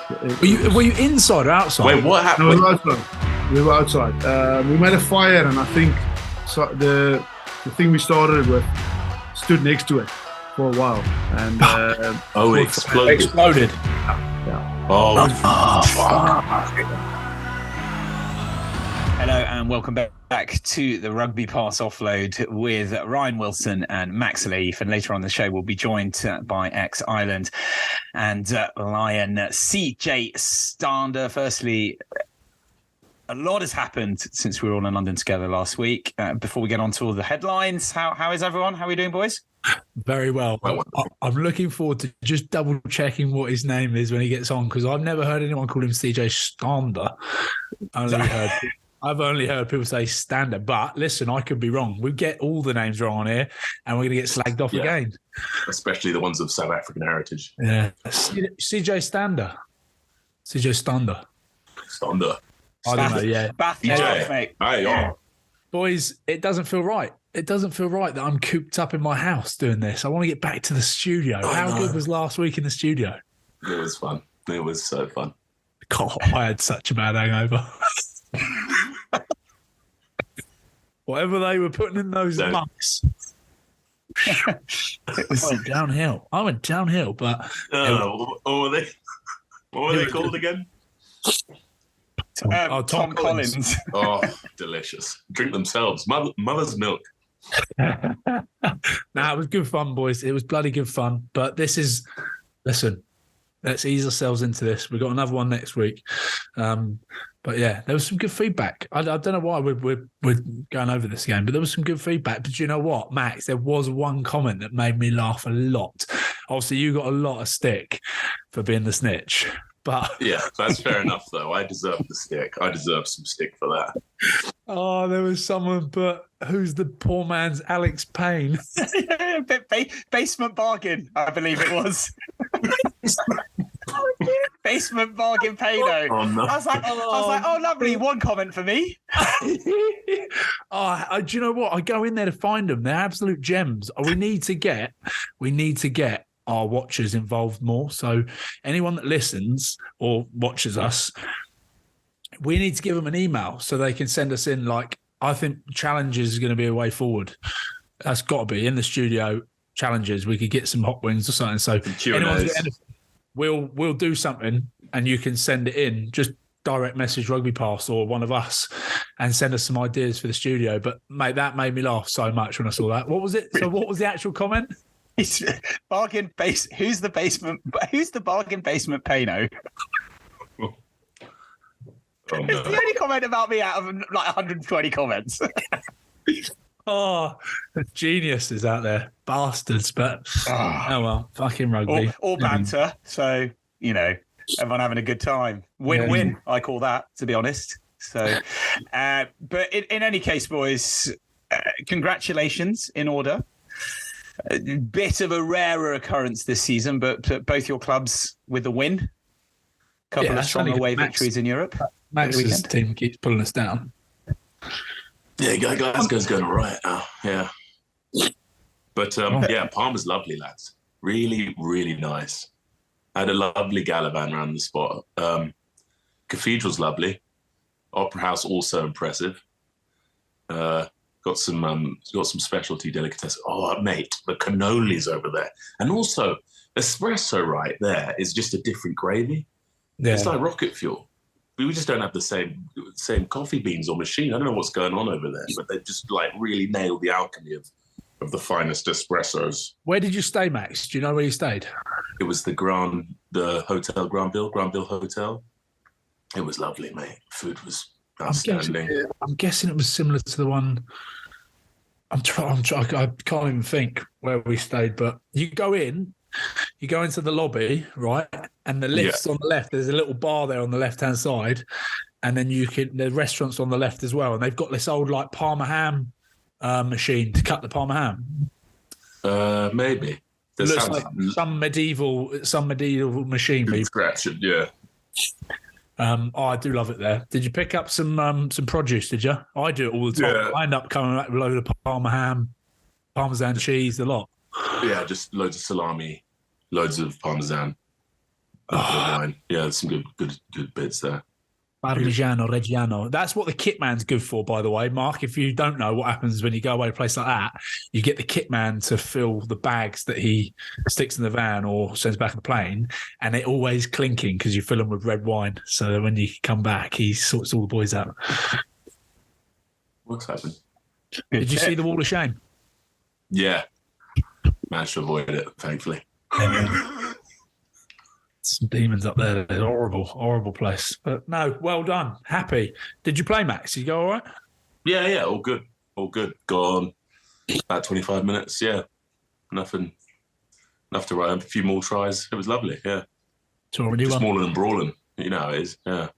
Were you inside or outside? Wait, what happened? No, we were outside. We made a fire, and I think the thing we started with stood next to it for a while, and it exploded. Yeah. Oh, fuck. Hello and welcome back to the RugbyPass Offload with Ryan Wilson and Max Leaf. And later on the show, we'll be joined by ex-Ireland and Lion CJ Stander. Firstly, a lot has happened since we were all in London together last week. Before we get on to all the headlines, how is everyone? How are we doing, boys? Very well. I'm looking forward to just double checking what his name is when he gets on, because I've never heard anyone call him CJ Stander. I've only heard people say Stander. But listen, I could be wrong. We get all the names wrong on here, and we're going to get slagged off again. Especially the ones of South African heritage. Yeah, CJ Stander. CJ Stander. Stander. I don't know. Yeah, mate. Hey, boys, it doesn't feel right. It doesn't feel right that I'm cooped up in my house doing this. I want to get back to the studio. How good was last week in the studio? It was fun. It was so fun. God, I had such a bad hangover. Whatever they were putting in those mugs. It went downhill. I went downhill, but... what were they called again? Tom Collins. Oh, delicious. Drink themselves. Mother's milk. Nah, it was good fun, boys. It was bloody good fun. But listen, let's ease ourselves into this. We've got another one next week. But yeah, there was some good feedback. I don't know why we're going over this again, but there was some good feedback. But you know what, Max? There was one comment that made me laugh a lot. Obviously, you got a lot of stick for being the snitch. But yeah, that's fair enough, though. I deserve the stick. I deserve some stick for that. Oh, there was someone, but who's the poor man's Alex Payne? Basement bargain, I believe it was. Basement bargain Payno. Oh, no. I was like, oh, lovely. One comment for me. Do you know what? I go in there to find them. They're absolute gems. We need to get our watchers involved more. So anyone that listens or watches us, we need to give them an email so they can send us in. Like, I think challenges is going to be a way forward. That's got to be in the studio. Challenges. We could get some hot wings or something. So we'll do something, and you can send it in. Just direct message RugbyPass or one of us, and send us some ideas for the studio. But mate, that made me laugh so much when I saw that. What was it? So what was the actual comment? Bargain base. Who's the bargain basement Payno? Oh, no. It's the only comment about me out of like 120 comments. Oh, geniuses out there, bastards! But oh well, fucking rugby. Or banter. So everyone having a good time. Win-win. I call that, to be honest. So, but in any case, boys, congratulations in order. A bit of a rarer occurrence this season, but both your clubs with a win. Couple of strong away victories in Europe. Max's team keeps pulling us down. Yeah, Glasgow's going all right now. Yeah. But, Palmer's lovely, lads. Really, really nice. I had a lovely Galavan around the spot. Cathedral's lovely. Opera House also impressive. Got some specialty delicatessen. Oh, mate, the cannolis over there. And also, espresso right there is just a different gravy. Yeah. It's like rocket fuel. We just don't have the same coffee beans or machine. I don't know what's going on over there, but they just like really nailed the alchemy of the finest espressos. Where did you stay, Max? Do you know where you stayed? It was the Hotel Granville Hotel. It was lovely, mate. Food was outstanding. I'm guessing it was similar to the one. I can't even think where we stayed, but you go into the lobby, right? And the lift's on the left. There's a little bar there on the left-hand side. And then the restaurant's on the left as well. And they've got this old like Parma ham machine to cut the Parma ham. Maybe. It looks like some medieval machine. Scratch it, yeah. I do love it there. Did you pick up some produce, did you? I do it all the time. Yeah. I end up coming back with a load of Parma ham, Parmesan cheese, a lot. Yeah, just loads of salami, loads of Parmesan. wine. Yeah, there's some good bits there. Parmigiano Reggiano. That's what the kit man's good for, by the way, Mark. If you don't know what happens when you go away to a place like that, you get the kit man to fill the bags that he sticks in the van or sends back on the plane, and they're always clinking because you fill them with red wine. So that when you come back, he sorts all the boys out. What's happened? Did you see the Wall of Shame? Yeah. Managed to avoid it, thankfully. Some demons up there. They're horrible place. But no, well done. Happy. Did you play, Max? Did you go all right? Yeah, all good. Gone about 25 minutes. Yeah, nothing. Enough to write a few more tries. It was lovely. Yeah, just smaller than brawling. You know how it is. Yeah.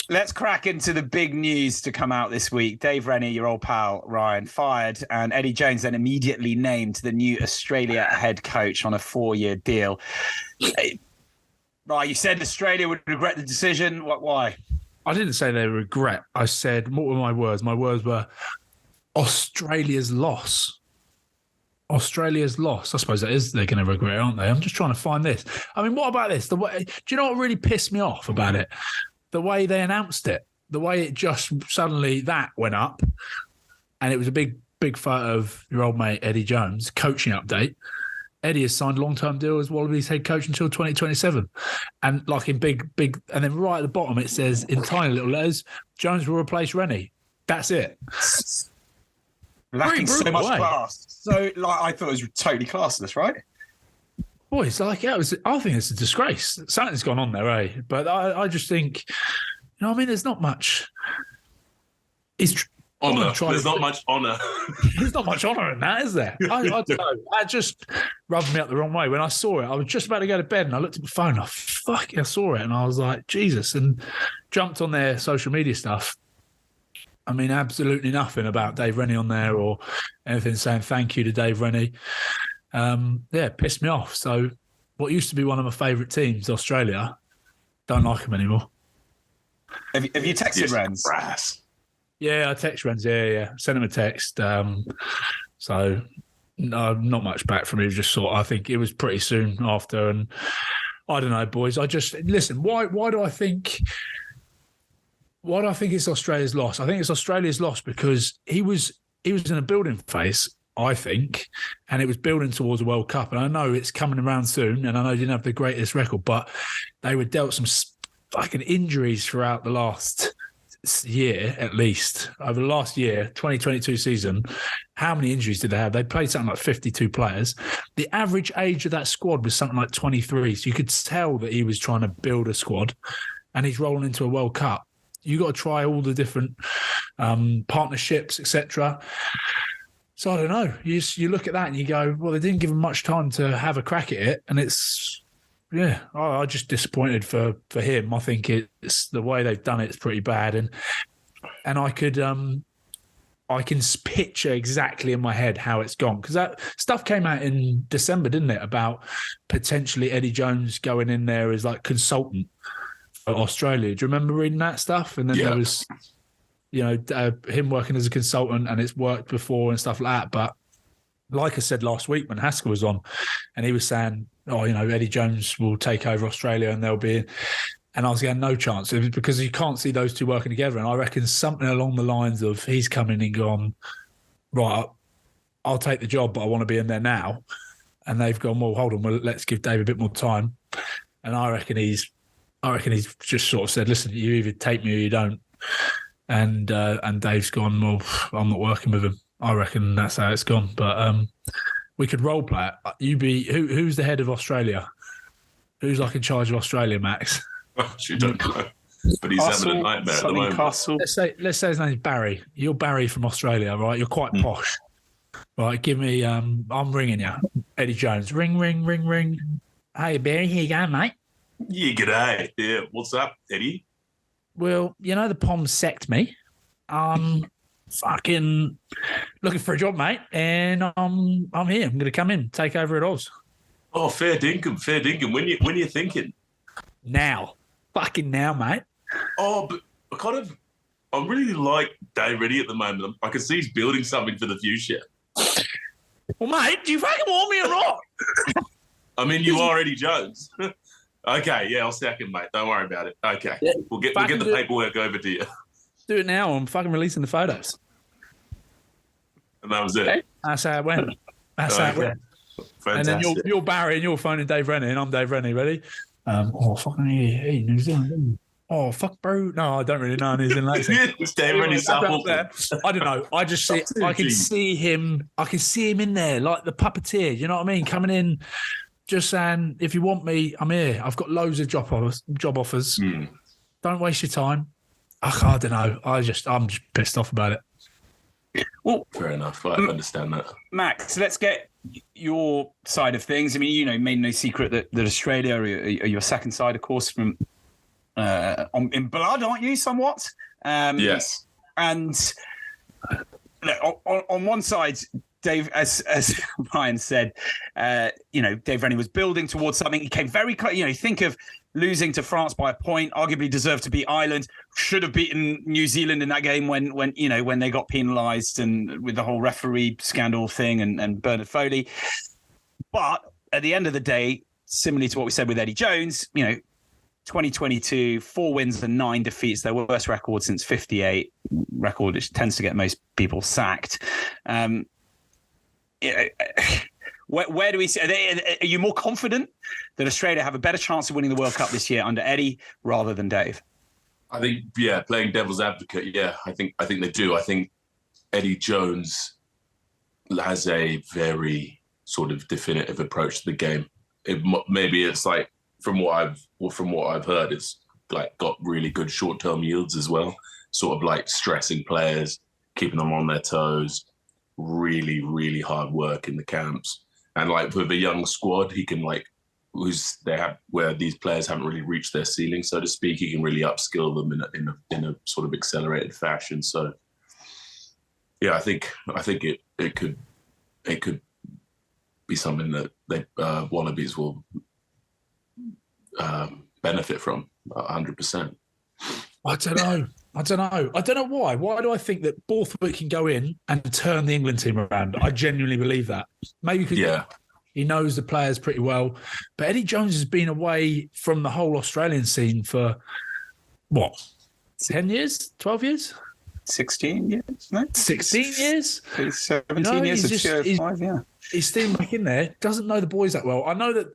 Let's crack into the big news to come out this week. Dave Rennie, your old pal Ryan, fired, and Eddie Jones then immediately named the new Australia head coach on a 4-year deal. Right, you said Australia would regret the decision. Why? I didn't say they regret. I said, what were my words? My words were Australia's loss. Australia's loss. I suppose that is they're going to regret, aren't they? I'm just trying to find this. I mean, what about this? Do you know what really pissed me off about it? The way they announced it. The way it just suddenly that went up, and it was a big photo of your old mate Eddie Jones coaching update. Eddie has signed a long-term deal as Wallabies head coach until 2027. And like in big, and then right at the bottom it says in tiny little letters, Jones will replace Rennie. That's it. Lacking so much class. So I thought it was totally classless, right? Boy, it's like, I think it's a disgrace. Something's gone on there, eh? But I just think, there's not much. Honour. There's not much honour. There's not much honour in that, is there? I don't know. That just rubbed me up the wrong way. When I saw it, I was just about to go to bed and I looked at my phone. I saw it and I was like, Jesus, and jumped on their social media stuff. I mean, absolutely nothing about Dave Rennie on there or anything saying thank you to Dave Rennie. It pissed me off. So what used to be one of my favourite teams, Australia, don't like them anymore. Have you texted Rens? Brass. Yeah, I text Rens. Yeah. Sent him a text. So no, not much back from him. Just I think it was pretty soon after. And I don't know, boys. Listen. Why do I think it's Australia's loss? I think it's Australia's loss because he was in a building phase, I think, and it was building towards a World Cup. And I know it's coming around soon, and I know they didn't have the greatest record, but they were dealt some fucking injuries throughout the last year, at least over the last year, 2022 season. How many injuries did they have? They played something like 52 players. The average age of that squad was something like 23. So you could tell that he was trying to build a squad, and he's rolling into a World Cup. You got to try all the different partnerships, etc. So I don't know. You look at that and you go, well, they didn't give him much time to have a crack at it, and it's. Yeah, I'm just disappointed for him. I think it's the way they've done it's pretty bad, and I can picture exactly in my head how it's gone because that stuff came out in December, didn't it? About potentially Eddie Jones going in there as like consultant for Australia. Do you remember reading that stuff? And then there was, him working as a consultant, and it's worked before and stuff like that. But like I said last week when Haskell was on, and he was saying, Eddie Jones will take over Australia and they'll be, and I was going, no chance, because you can't see those two working together. And I reckon something along the lines of he's coming and gone, right, I'll take the job, but I want to be in there now. And they've gone, well, hold on, let's give Dave a bit more time. And I reckon he's just sort of said, listen, you either take me or you don't. And Dave's gone, well, I'm not working with him. I reckon that's how it's gone. But we could role play it. Who's the head of Australia? Who's like in charge of Australia, Max? You don't know. But he's having a nightmare at the moment. Castle. Let's say his name's Barry. You're Barry from Australia, right? You're quite posh. Right, give me I'm ringing you. Eddie Jones. Ring, ring, ring, ring. Hey Barry, here you go, mate. Yeah, g'day. Yeah, what's up, Eddie? Well, the Poms sacked me. Fucking looking for a job, mate, and I'm here. I'm going to come in, take over at Oz. Oh, fair dinkum, fair dinkum. When you thinking? Now, fucking now, mate. Oh, but I really like Dave Rennie at the moment. I can see he's building something for the future. Well, mate, do you fucking want me or not? I mean, you are Eddie Jones. Okay, yeah, I'll second, mate. Don't worry about it. Okay, Yeah. we'll get the paperwork over to you. Do it now. I'm fucking releasing the photos. And that was it. That's how it went. That's how it went. Fantastic. And then you're Barry and you're phoning Dave Rennie and I'm Dave Rennie. Ready? Fucking hey, New Zealand. Oh, fuck, bro. No, I don't really know New Zealand accent. It's Dave Rennie South Auckland. I don't know. I just see. I can see him. I can see him in there, like the puppeteer. You know what I mean? Coming in, just saying, if you want me, I'm here. I've got loads of job offers. Don't waste your time. I don't know. I'm just pissed off about it. Well, fair enough. I understand that. Max, let's get your side of things. I mean, made no secret that Australia are your second side, of course, from in blood, aren't you? Somewhat. Yes. And on one side, Dave, as Ryan said, Dave Rennie was building towards something. He came very close. Think of losing to France by a point, arguably deserved to beat Ireland, should have beaten New Zealand in that game when they got penalised and with the whole referee scandal thing and Bernard Foley. But at the end of the day, similarly to what we said with Eddie Jones, 2022, 4 wins and 9 defeats, their worst record since 58, record which tends to get most people sacked. Where do we see? Are you more confident that Australia have a better chance of winning the World Cup this year under Eddie rather than Dave? I think, playing devil's advocate, I think they do. I think Eddie Jones has a very sort of definitive approach to the game. Maybe it's like from what I've heard, it's like got really good short-term yields as well. Sort of like stressing players, keeping them on their toes, really, really hard work in the camps. And like with a young squad, he can where these players haven't really reached their ceiling, so to speak, he can really upskill them in a sort of accelerated fashion. So I think it could be something that they Wallabies will benefit from 100%. I don't know. I don't know why. Why do I think that Borthwick can go in and turn the England team around? I genuinely believe that. Maybe because he knows the players pretty well. But Eddie Jones has been away from the whole Australian scene for, 10 years? 12 years? 16 years, no? 16 years? 17 years of CO5, He's still back in there. Doesn't know the boys that well. I know that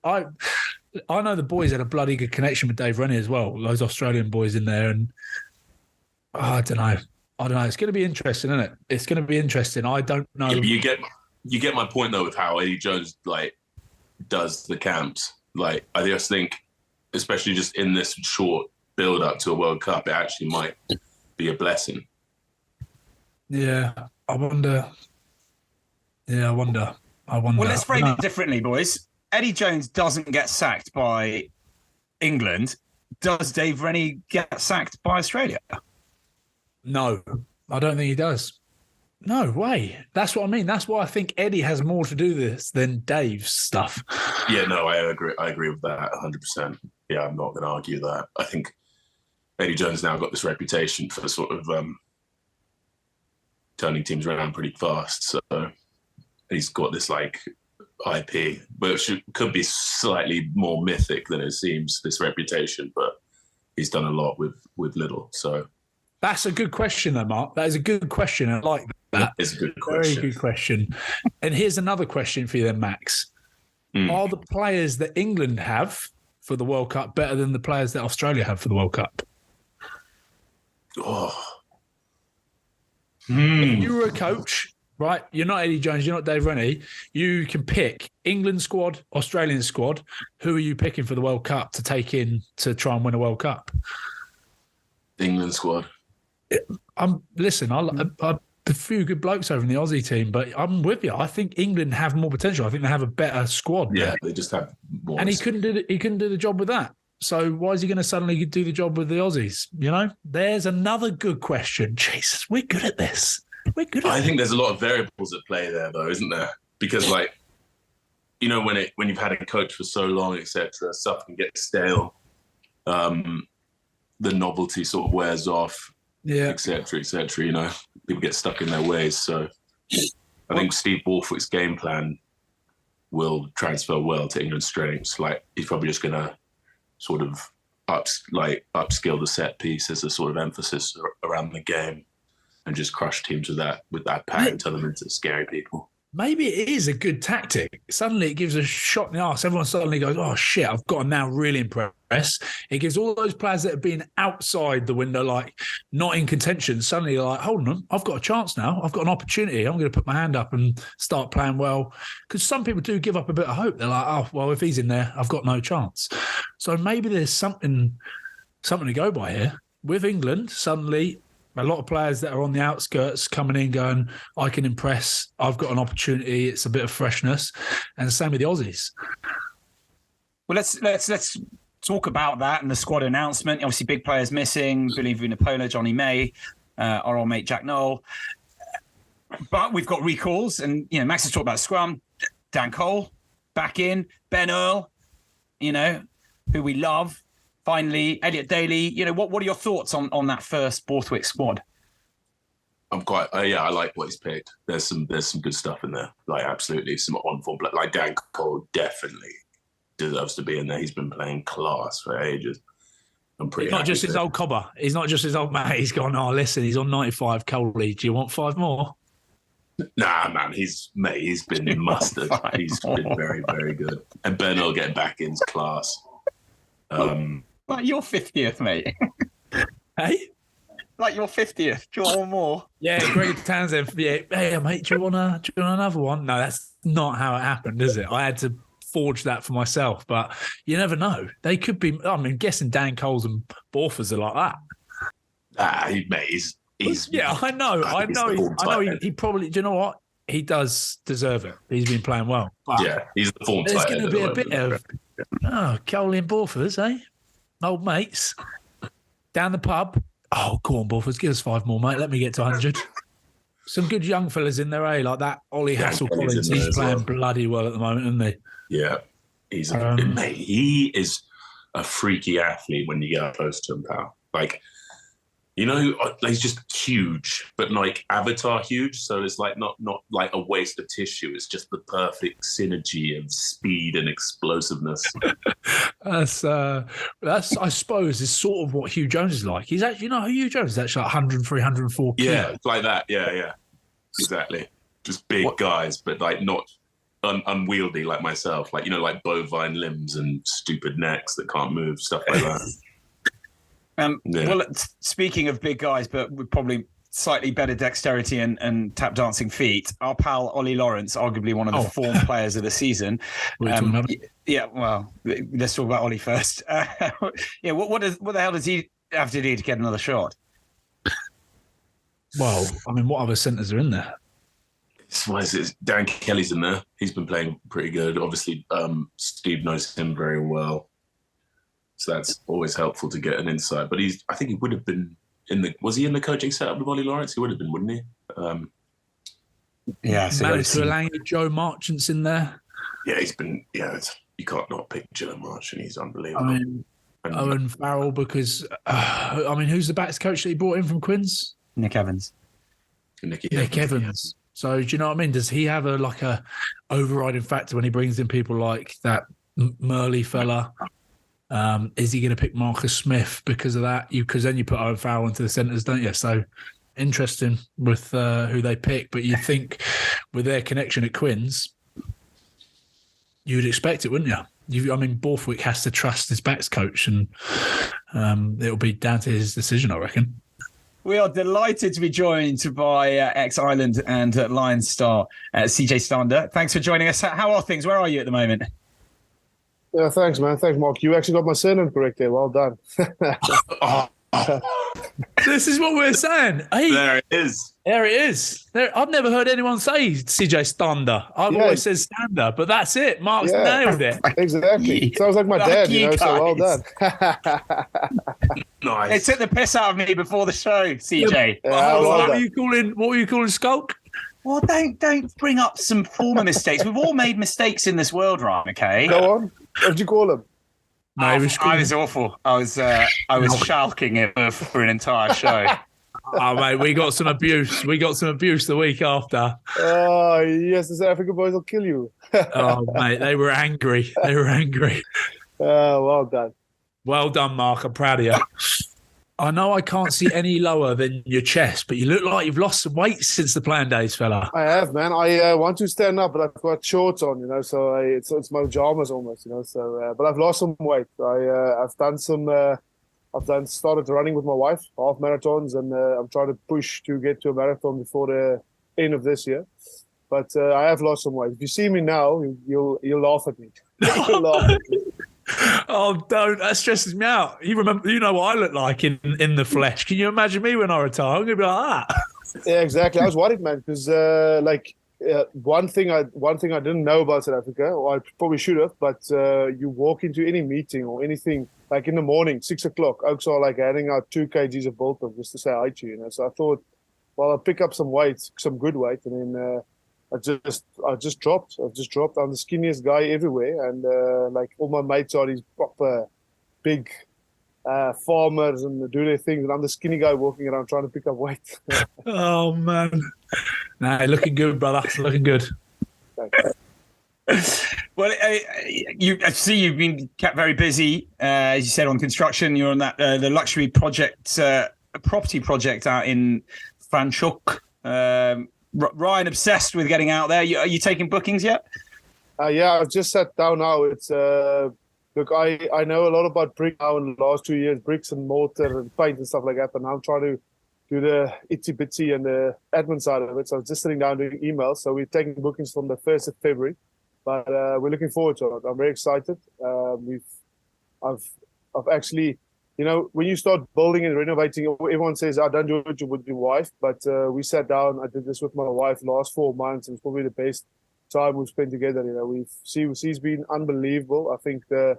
I know the boys had a bloody good connection with Dave Rennie as well. Those Australian boys in there. And I don't know. It's going to be interesting, isn't it? It's going to be interesting. I don't know. You get my point though with how Eddie Jones does the camps. I just think, especially just in this short build up to a World Cup, it actually might be a blessing. Yeah, I wonder. Well, let's frame it differently, boys. Eddie Jones doesn't get sacked by England. Does Dave Rennie get sacked by Australia? No, I don't think he does. No way. That's what I mean. That's why I think Eddie has more to do with this than Dave's stuff. Yeah, no, I agree with that 100%. Yeah, I'm not going to argue that. I think Eddie Jones now got this reputation for sort of turning teams around pretty fast. So he's got this IP, but could be slightly more mythic than it seems, this reputation, but he's done a lot with little. So that's a good question though, Mark. That is a good question. I like that. It's a good question. Very good question. And here's another question for you then, Max. Are the players that England have for the World Cup better than the players that Australia have for the World Cup? If you were a coach, right? You're not Eddie Jones, you're not Dave Rennie. You can pick England squad, Australian squad. Who are you picking for the World Cup to take in to try and win a World Cup? England squad. Listen, I a few good blokes over in the Aussie team, but I'm with you. I think England have more potential. I think they have a better squad. Yeah, they just have more. And he couldn't do the job with that. So why is he going to suddenly do the job with the Aussies? There's another good question. Jesus, we're good at this. I think there's a lot of variables at play there, though, isn't there? Because, when you've had a coach for so long, etc., stuff can get stale. The novelty sort of wears off, etc., etc. People get stuck in their ways. So I think Steve Borthwick's game plan will transfer well to England's strengths. He's probably just going to sort of upskill the set piece as a sort of emphasis around the game, and just crush teams with that pack and turn them into scary people. Maybe it is a good tactic. Suddenly it gives a shot in the arse. Everyone suddenly goes, oh, shit, I've got to now really impress. It gives all those players that have been outside the window, like not in contention, suddenly they're like, hold on, I've got a chance now. I've got an opportunity. I'm going to put my hand up and start playing well. Because some people do give up a bit of hope. They're like, oh, well, if he's in there, I've got no chance. So maybe there's something to go by here. With England, suddenly a lot of players that are on the outskirts coming in going, I can impress. I've got an opportunity. It's a bit of freshness. And the same with the Aussies. Well, let's talk about that and the squad announcement. Obviously, big players missing. Billy Vunipola, Johnny May, our old mate Jack Noel. But we've got recalls. And, Max has talked about Scrum. Dan Cole, back in. Ben Earl, who we love. Finally, Elliot Daly, what are your thoughts on that first Borthwick squad? I'm quite, I like what he's picked. There's some good stuff in there. Like, absolutely, some on-form, like Dan Cole definitely deserves to be in there. He's been playing class for ages. I'm pretty. He's not just his old cobber. He's not just his old mate. He's gone, oh, listen, he's on 95 Coley. Do you want 5 more? Nah, man, he's been mustard. He's been very, very good. And Ben will get back in class. Like your 50th, mate. Hey? Like your 50th. Do you want one more? Yeah, Greg Townsend. Yeah, hey, mate, do you want another one? No, that's not how it happened, is it? I had to forge that for myself, but you never know. They could be. I'm guessing Dan Coles and Borthers are like that. Mate, he's. Yeah, I know. He probably. Do you know what? He does deserve it. He's been playing well. But yeah, he's the form. There's going to be a bit of Coley and Borthers, eh? Old mates down the pub. Oh, go on, Borthers, give us 5 more, mate. Let me get to 100. Some good young fellas in there, eh? Like that Ollie Hassel-Collins. He's playing bloody well at the moment, isn't he? Yeah, mate. He is a freaky athlete when you get close to him, pal. Like, he's just huge, but like Avatar huge. So it's like not like a waste of tissue. It's just the perfect synergy of speed and explosiveness. That's I suppose is sort of what Hugh Jones is like. He's actually, Hugh Jones is actually like 103, 104 kilos. Yeah, like that. Yeah, exactly. Just big guys, but like not unwieldy like myself. Like like bovine limbs and stupid necks that can't move, stuff like that. Well, speaking of big guys, but with probably slightly better dexterity and tap dancing feet, our pal Ollie Lawrence, arguably one of the form players of the season. Yeah, well, let's talk about Ollie first. What the hell does he have to do to get another shot? Well, what other centres are in there? Dan Kelly's in there. He's been playing pretty good. Obviously, Steve knows him very well. So that's always helpful to get an insight. But I think he would have been was he in the coaching setup with Ollie Lawrence? He would have been, wouldn't he? Joe Marchant's in there. Yeah, he's been, you can't not pick Joe Marchant. He's unbelievable. Owen Farrell, because, who's the backs coach that he brought in from Quins? Nick Evans. Nick Evans. So do you know what I mean? Does he have a overriding factor when he brings in people like that Murley fella? Is he going to pick Marcus Smith because of that? Because then you put Owen Farrell into the centres, don't you? So interesting with who they pick. But you think with their connection at Quins, you'd expect it, wouldn't you? Borthwick has to trust his backs coach, and it'll be down to his decision, I reckon. We are delighted to be joined by ex-Ireland and Lions star CJ Stander. Thanks for joining us. How are things? Where are you at the moment? Yeah, thanks, man. Thanks, Mark. You actually got my surname correct there. Well done. This is what we're saying. Hey, there it is. There it is. I've never heard anyone say CJ Stander. I've always said Stander, but that's it. Mark's nailed it. Exactly. Sounds like my dad, so well done. Nice. They took the piss out of me before the show, CJ. What were you calling Skulk? Well, don't bring up some former mistakes. We've all made mistakes in this world, right? Okay. Go on. What did you call him? No, I was awful. I was shalking it for an entire show. Oh, mate, we got some abuse. The week after. Oh, yes, the South African boys will kill you. Oh, mate, they were angry. Well done. Well done, Mark. I'm proud of you. I know I can't see any lower than your chest, but you look like you've lost some weight since the playing days, fella. I have, man. I want to stand up, but I've got shorts on, so it's my pajamas almost, So, but I've lost some weight. I've done some. Started running with my wife, half marathons, and I'm trying to push to get to a marathon before the end of this year. But I have lost some weight. If you see me now, you'll laugh at me. You'll laugh at me. Oh, don't. That stresses me out. You know what I look like in the flesh. Can you imagine me when I retire? I'm going to be like that. Yeah, exactly. I was worried, man, because one thing I didn't know about South Africa, or I probably should have, but you walk into any meeting or anything, like in the morning, 6 o'clock, Oaks are like handing out 2 kgs of Bolton just to say hi to you, So I thought, well, I'll pick up some weight, some good weight, and then I just dropped. I've just dropped. I'm the skinniest guy everywhere, and all my mates are these proper big farmers and do their things, and I'm the skinny guy walking around trying to pick up weight. Oh man, nah, looking good, brother. Looking good. Well, I see you've been kept very busy, as you said, on construction. You're on that the luxury project, property project out in Franschhoek. Ryan, obsessed with getting out there. Are you taking bookings yet? Yeah, I've just sat down now. It's look, I know a lot about brick now in the last 2 years, bricks and mortar and paint and stuff like that. But now I'm trying to do the itsy bitsy and the admin side of it. So I'm just sitting down doing emails. So we're taking bookings from the 1st of February, but we're looking forward to it. I'm very excited. I've actually. When you start building and renovating, everyone says, "I don't do it with your wife." But we sat down. I did this with my wife last 4 months, and it's probably the best time we've spent together. She's been unbelievable. I think the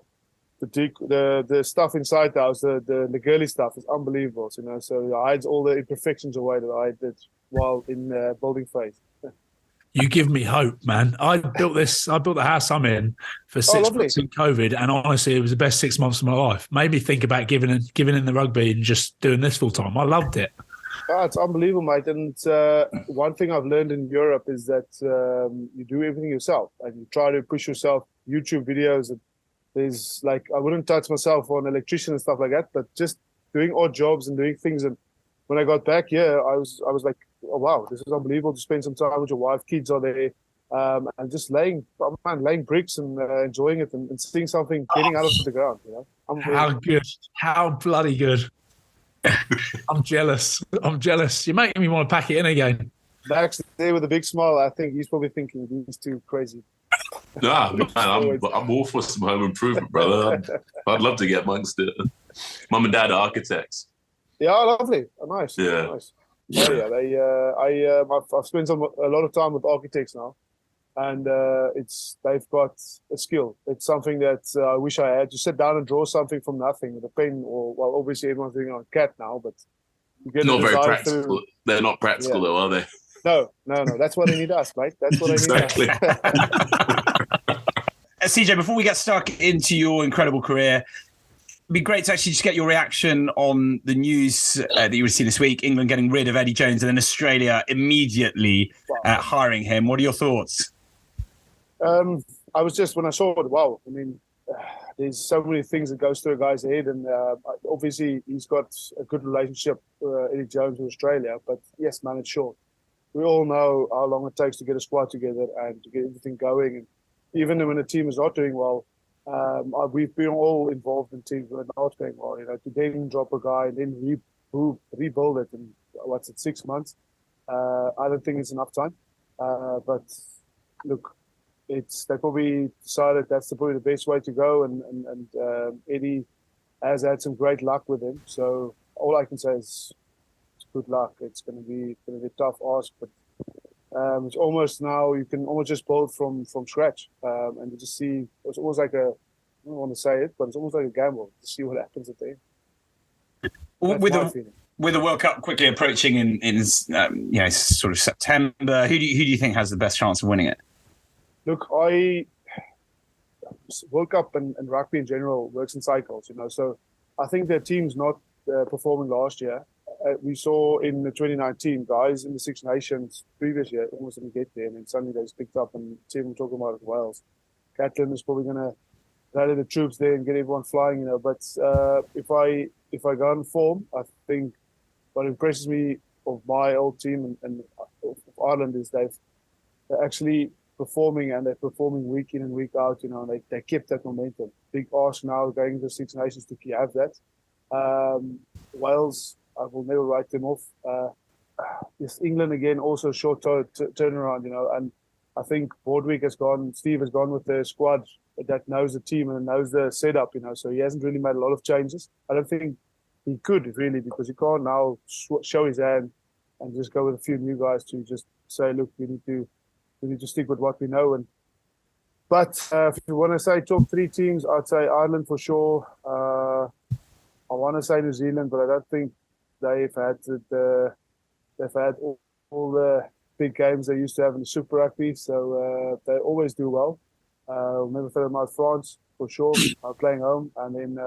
stuff inside the house, the girly stuff is unbelievable. So I hides all the imperfections away that I did while in building phase. You give me hope, man. I built the house I'm in for 6 months in COVID, and honestly, it was the best 6 months of my life. Made me think about giving in the rugby and just doing this full time. I loved it. Oh, it's unbelievable, mate. And one thing I've learned in Europe is that you do everything yourself, and you try to push yourself. YouTube videos. There's I wouldn't touch myself on electrician and stuff like that, but just doing odd jobs and doing things. And when I got back here, I was like, oh wow, this is unbelievable to spend some time with your wife. Kids are there, and just laying bricks and enjoying it and seeing something getting out of the ground. How good, how bloody good. I'm jealous. You're making me want to pack it in again. Max there with a big smile. I think he's probably thinking these two crazy. Nah, man, I'm all for some home improvement, brother. I'd love to get amongst it. Mum and dad are architects. Yeah, lovely. Oh, nice. Yeah. Nice. Yeah. I've spent a lot of time with architects now, and they've got a skill. It's something that I wish I had to sit down and draw something from nothing with a pen. Or obviously everyone's doing it on a CAT now, but you get not very practical. They're not practical though, are they? No. That's what they need us, mate. That's what exactly. They need us. CJ, before we get stuck into your incredible career, it'd be great to actually just get your reaction on the news that you received this week. England getting rid of Eddie Jones and then Australia immediately hiring him. What are your thoughts? I was just, when I saw it, wow. I mean, there's so many things that goes through a guy's head, and obviously he's got a good relationship, Eddie Jones with Australia, but yes, man, it's short. We all know how long it takes to get a squad together and to get everything going. And even when a team is not doing well, we've been all involved in teams that are not going well. To then drop a guy and then rebuild it in 6 months. I don't think it's enough time. But look, they probably decided that's probably the best way to go. And Eddie has had some great luck with him. So all I can say is good luck. It's going to be a tough ask, but it's almost now you can almost just build from scratch, and you just see. It's almost like I don't want to say it, but it's almost like a gamble to see what happens at the end. With the World Cup quickly approaching in sort of September, who do you think has the best chance of winning it? Look, World Cup and rugby in general works in cycles, So I think their team's not performing last year. We saw in the 2019 guys in the Six Nations previous year almost didn't get there, and then suddenly they just picked up. And the team we're talking about at Wales, Catlin is probably going to rally the troops there and get everyone flying, you know. But if I go on form, I think what impresses me of my old team and of Ireland is they're actually performing, and they're performing week in and week out, you know, and they kept that momentum. Big ask now going to Six Nations to have that. Wales, I will never write them off. Yes, England again, also short turnaround, you know, and I think Steve has gone with the squad that knows the team and knows the setup, you know, so he hasn't really made a lot of changes. I don't think he could really, because he can't now show his hand and just go with a few new guys to just say, look, we need to stick with what we know. But if you want to say top 3 teams, I'd say Ireland for sure. I want to say New Zealand, but I don't think they've had all the big games they used to have in the Super Rugby, so they always do well. We'll never throw them out. France for sure, playing home, and then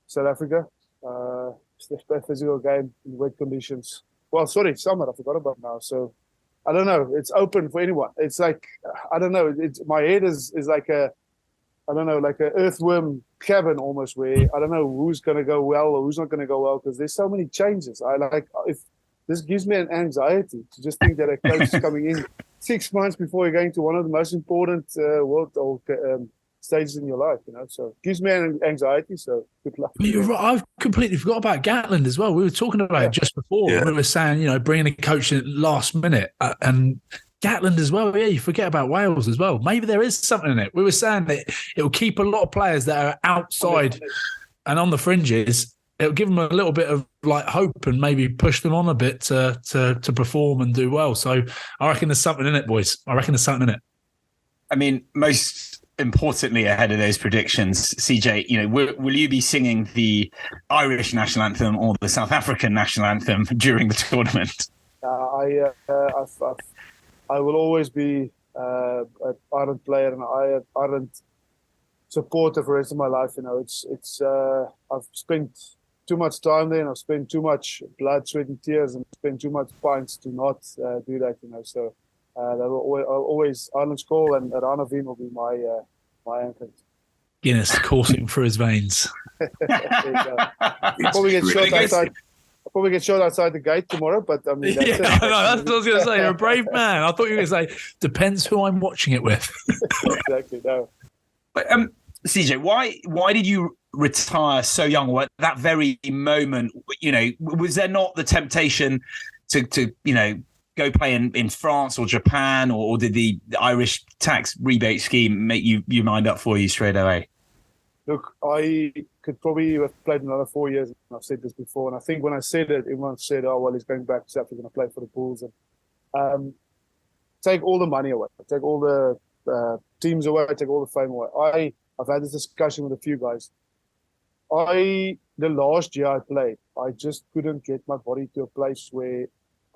South Africa. It's a physical game in wet conditions. Well, sorry, summer. I forgot about now. So I don't know. It's open for anyone. It's like, I don't know. My head is like a, I don't know, like an earthworm cabin almost, where I don't know who's going to go well or who's not going to go well, because there's so many changes. If this gives me an anxiety to just think that a coach is coming in 6 months before you're going to one of the most important world or stages in your life, you know. So it gives me an anxiety. So good luck. You're right. I've completely forgot about Gatland as well. We were talking about it just before. Yeah. We were saying, you know, bringing a coach in last minute and Gatland as well. Yeah, you forget about Wales as well. Maybe there is something in it. We were saying that it will keep a lot of players that are outside and on the fringes. It'll give them a little bit of like hope and maybe push them on a bit to perform and do well. So I reckon there's something in it, boys. I reckon there's something in it. I mean, most importantly, ahead of those predictions, CJ, you know, will you be singing the Irish national anthem or the South African national anthem during the tournament? I will always be an Ireland player and Ireland supporter for the rest of my life. You know, it's I've spent too much time there, and I've spent too much blood, sweat, and tears, and spent too much pints to not do that. You know, so I'll always Ireland's call and Ranavin will be my anthem. Guinness coursing through his veins. Probably get shot outside. I'll probably get shot outside the gate tomorrow, but I mean, that's that's what I was going to say. You're a brave man. I thought you were going to say, depends who I'm watching it with. Exactly, no. But CJ, why did you retire so young? Or at that very moment, you know, was there not the temptation to you know, go play in France or Japan, or did the Irish tax rebate scheme make you mind up for you straight away? Look, I could probably have played another 4 years. I've said this before, and I think when I said it, everyone said, "Oh, well, he's going back to South Africa to play for the Bulls." And take all the money away, take all the teams away, take all the fame away. I've had this discussion with a few guys. The last year I played, I just couldn't get my body to a place where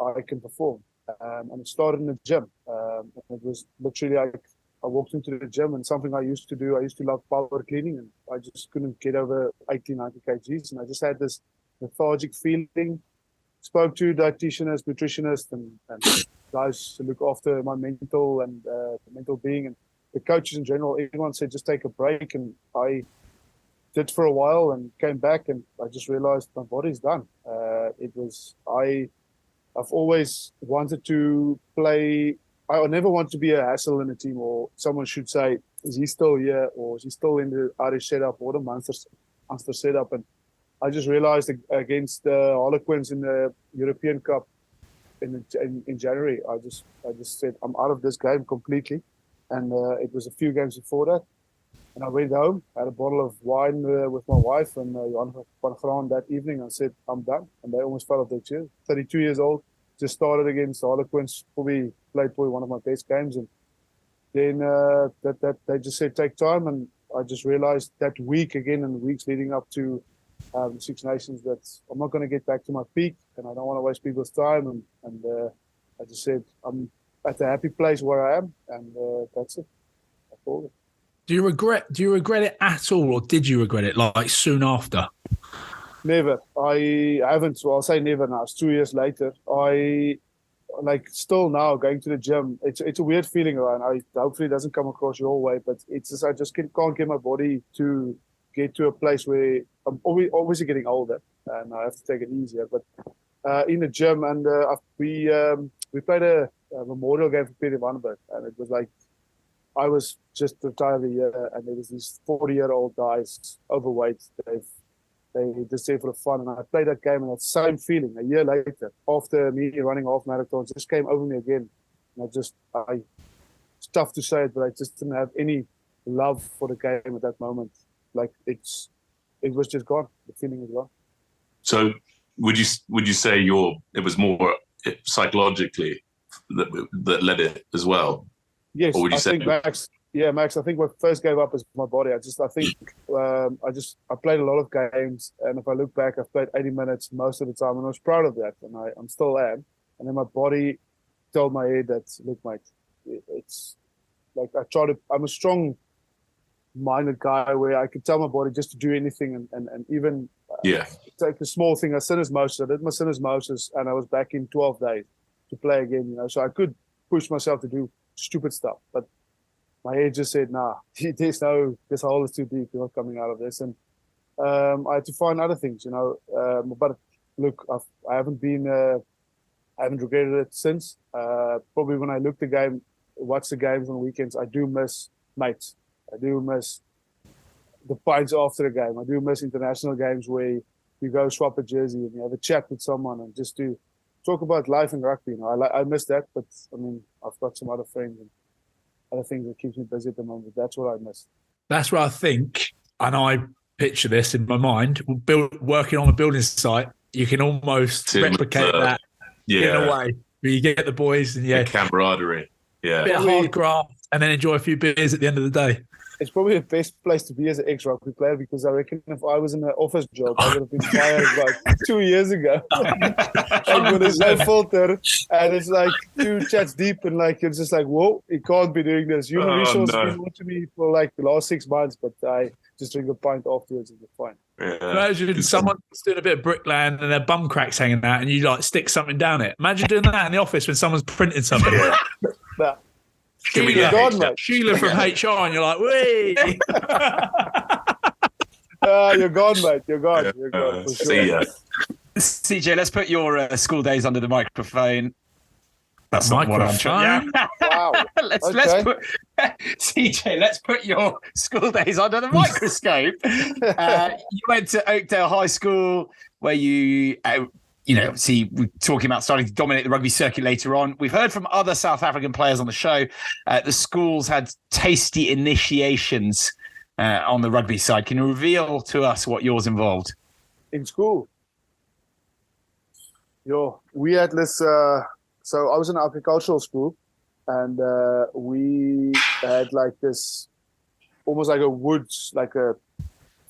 I can perform. And it started in the gym. It was literally like I walked into the gym, and something I used to do, I used to love power cleaning, and I just couldn't get over 80, 90 kgs. And I just had this lethargic feeling. Spoke to dietitians, nutritionists, and guys to look after my mental and mental being, and the coaches in general. Everyone said, just take a break. And I did for a while and came back, and I just realized my body's done. I've always wanted to play. I never want to be a hassle in a team, or someone should say, is he still here, or is he still in the Irish setup or the Munster setup? And I just realized against the Harlequins in the European Cup in January, I just said, I'm out of this game completely. And it was a few games before that. And I went home, had a bottle of wine with my wife and Johan van Graan that evening. I said, I'm done. And they almost fell off their chairs. 32 years old, just started against the Harlequins, played one of my best games. And then that they just said, take time. And I just realized that week again, and the weeks leading up to the Six Nations, that I'm not going to get back to my peak, and I don't want to waste people's time. And I just said, I'm at a happy place where I am, and that's it. That's all. Do you regret it at all, or did you regret it like soon after? Never. I haven't. So I'll say never now. It's 2 years later. like still now going to the gym, it's a weird feeling, Ryan. Hopefully it doesn't come across your way, but it's just I just can't get my body to get to a place where I'm obviously getting older and I have to take it easier. But in the gym, and we played a memorial game for Peter Vandenberg, and it was like I was just retired a year, and there was these 40-year-old guys, overweight. They just there for the fun, and I played that game, and that same feeling a year later, after me running half marathons, just came over me again. And it's tough to say it, but I just didn't have any love for the game at that moment. Like it was just gone. The feeling was gone. So would you say it was more psychologically that led it as well? Yes, or would you say think Max. Yeah, Max. I think what first gave up is my body. I played a lot of games, and if I look back, I've played 80 minutes most of the time, and I was proud of that, and I'm still am. And then my body told my head that, look, mate, it's like I'm a strong-minded guy where I could tell my body just to do anything, and even take a small thing, a synesmosis. I did my synesmosis, and I was back in 12 days to play again. So I could push myself to do stupid stuff, but my head just said, nah, this hole is too deep. You're not coming out of this. And I had to find other things, but look, I haven't regretted it since. Probably when I watch the games on weekends, I do miss mates. I do miss the pints after the game. I do miss international games where you go swap a jersey and you have a chat with someone and just to talk about life in rugby. I miss that, but I mean, I've got some other friends and other things that keeps me busy at the moment. That's what I miss. That's what I think, and I picture this in my mind. Working on a building site, you can almost replicate that in a way. Where you get the boys and the camaraderie, a bit of hard graft, and then enjoy a few beers at the end of the day. It's probably the best place to be as an ex-rugby player, because I reckon if I was in an office job, I would have been fired like 2 years ago. Like when there's no filter and it's like 2 chats deep and like it's just like, whoa, you can't be doing this. Human resources been watching me for like the last 6 months, but I just drink a pint afterwards and it's fine. Yeah. Imagine someone's doing a bit of bricklaying and their bum cracks hanging out and you like stick something down it. Imagine doing that in the office when someone's printing something. Nah. Sheila from HR, and you're like, wait. You're gone, mate. You're gone. You're gone. For sure. See ya. CJ, let's put your school days under the microphone. That's not what I'm trying. Wow. Let's put CJ. Let's put your school days under the microscope. You went to Oakdale High School, where you. See, we're talking about starting to dominate the rugby circuit later on. We've heard from other South African players on the show. The schools had tasty initiations on the rugby side. Can you reveal to us what yours involved? In school? We had this... so I was in an agricultural school, and we had like this, almost like a woods, like a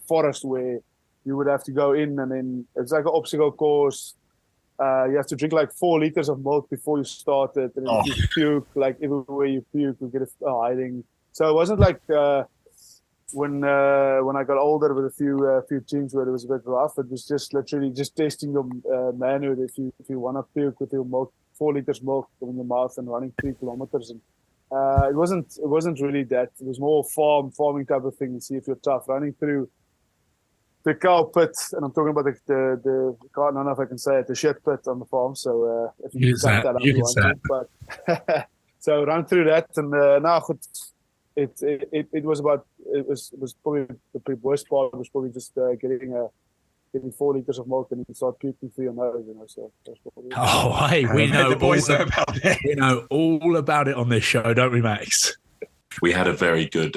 forest where you would have to go in, and then it's like an obstacle course. You have to drink like 4 liters of milk before you start it, and if you puke, like everywhere you puke, you get a hiding. So it wasn't like when I got older with a few teams where it was a bit rough. It was just literally just testing your manhood. If you want to puke with your milk, 4 liters milk in your mouth and running 3 kilometers, and it wasn't really that. It was more farming type of thing. See if you're tough running through the cow pit, and I'm talking about the I don't know if I can say it, the shit pit on the farm. So if you can cut that out, you want to. But so run through that, and it was probably the worst part was probably just getting 4 liters of milk and you start puking through your nose. So that's hey, we know the boys know about it. We know all about it on this show, don't we, Max? We had a very good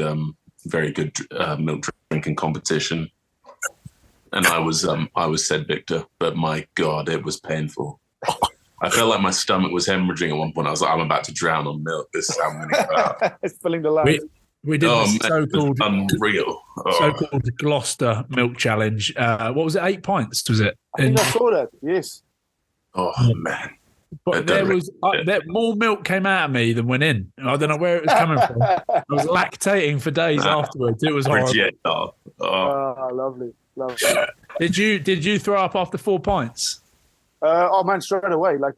milk drinking competition. And I was said Victor, but my God, it was painful. I felt like my stomach was hemorrhaging at one point. I was like, I'm about to drown on milk. This is how I'm going to go out. It's filling the lungs. We did the so-called unreal. So-called Gloucester Milk Challenge. What was it? 8 pints, was it? I think I saw that. Yes. Oh man! But there was more milk came out of me than went in. I don't know where it was coming from. I was lactating for days afterwards. It was horrible. Lovely. Did you throw up after 4 pints? Oh man, straight away. Like,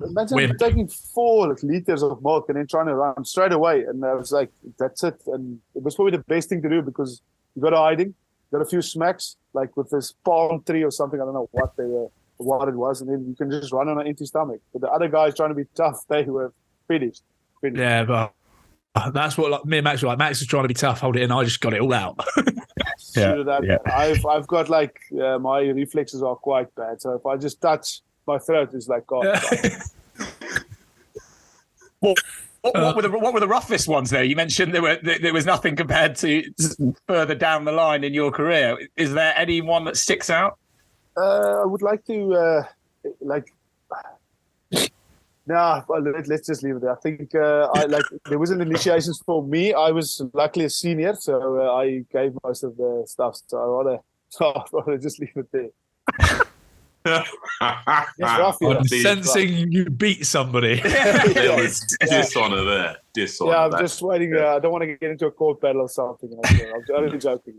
imagine taking 4 liters of milk and then trying to run straight away. And I was like, that's it. And it was probably the best thing to do because you got a hiding, got a few smacks, like with this palm tree or something. I don't know what it was, and then you can just run on an empty stomach. But the other guys trying to be tough, they were finished. Yeah, but that's what me and Max were like. Max is trying to be tough, hold it in. I just got it all out. I've got like my reflexes are quite bad. So if I just touch my throat, it's like God. What were the roughest ones there? You mentioned there was nothing compared to further down the line in your career. Is there any one that sticks out? I would like to let's just leave it there. I think there wasn't initiations for me. I was luckily a senior, so I gave most of the stuff. So I'd rather just leave it there. I'm sensing you beat somebody. There was dishonour there. I'm just waiting. I don't want to get into a court battle or something. I'm only joking.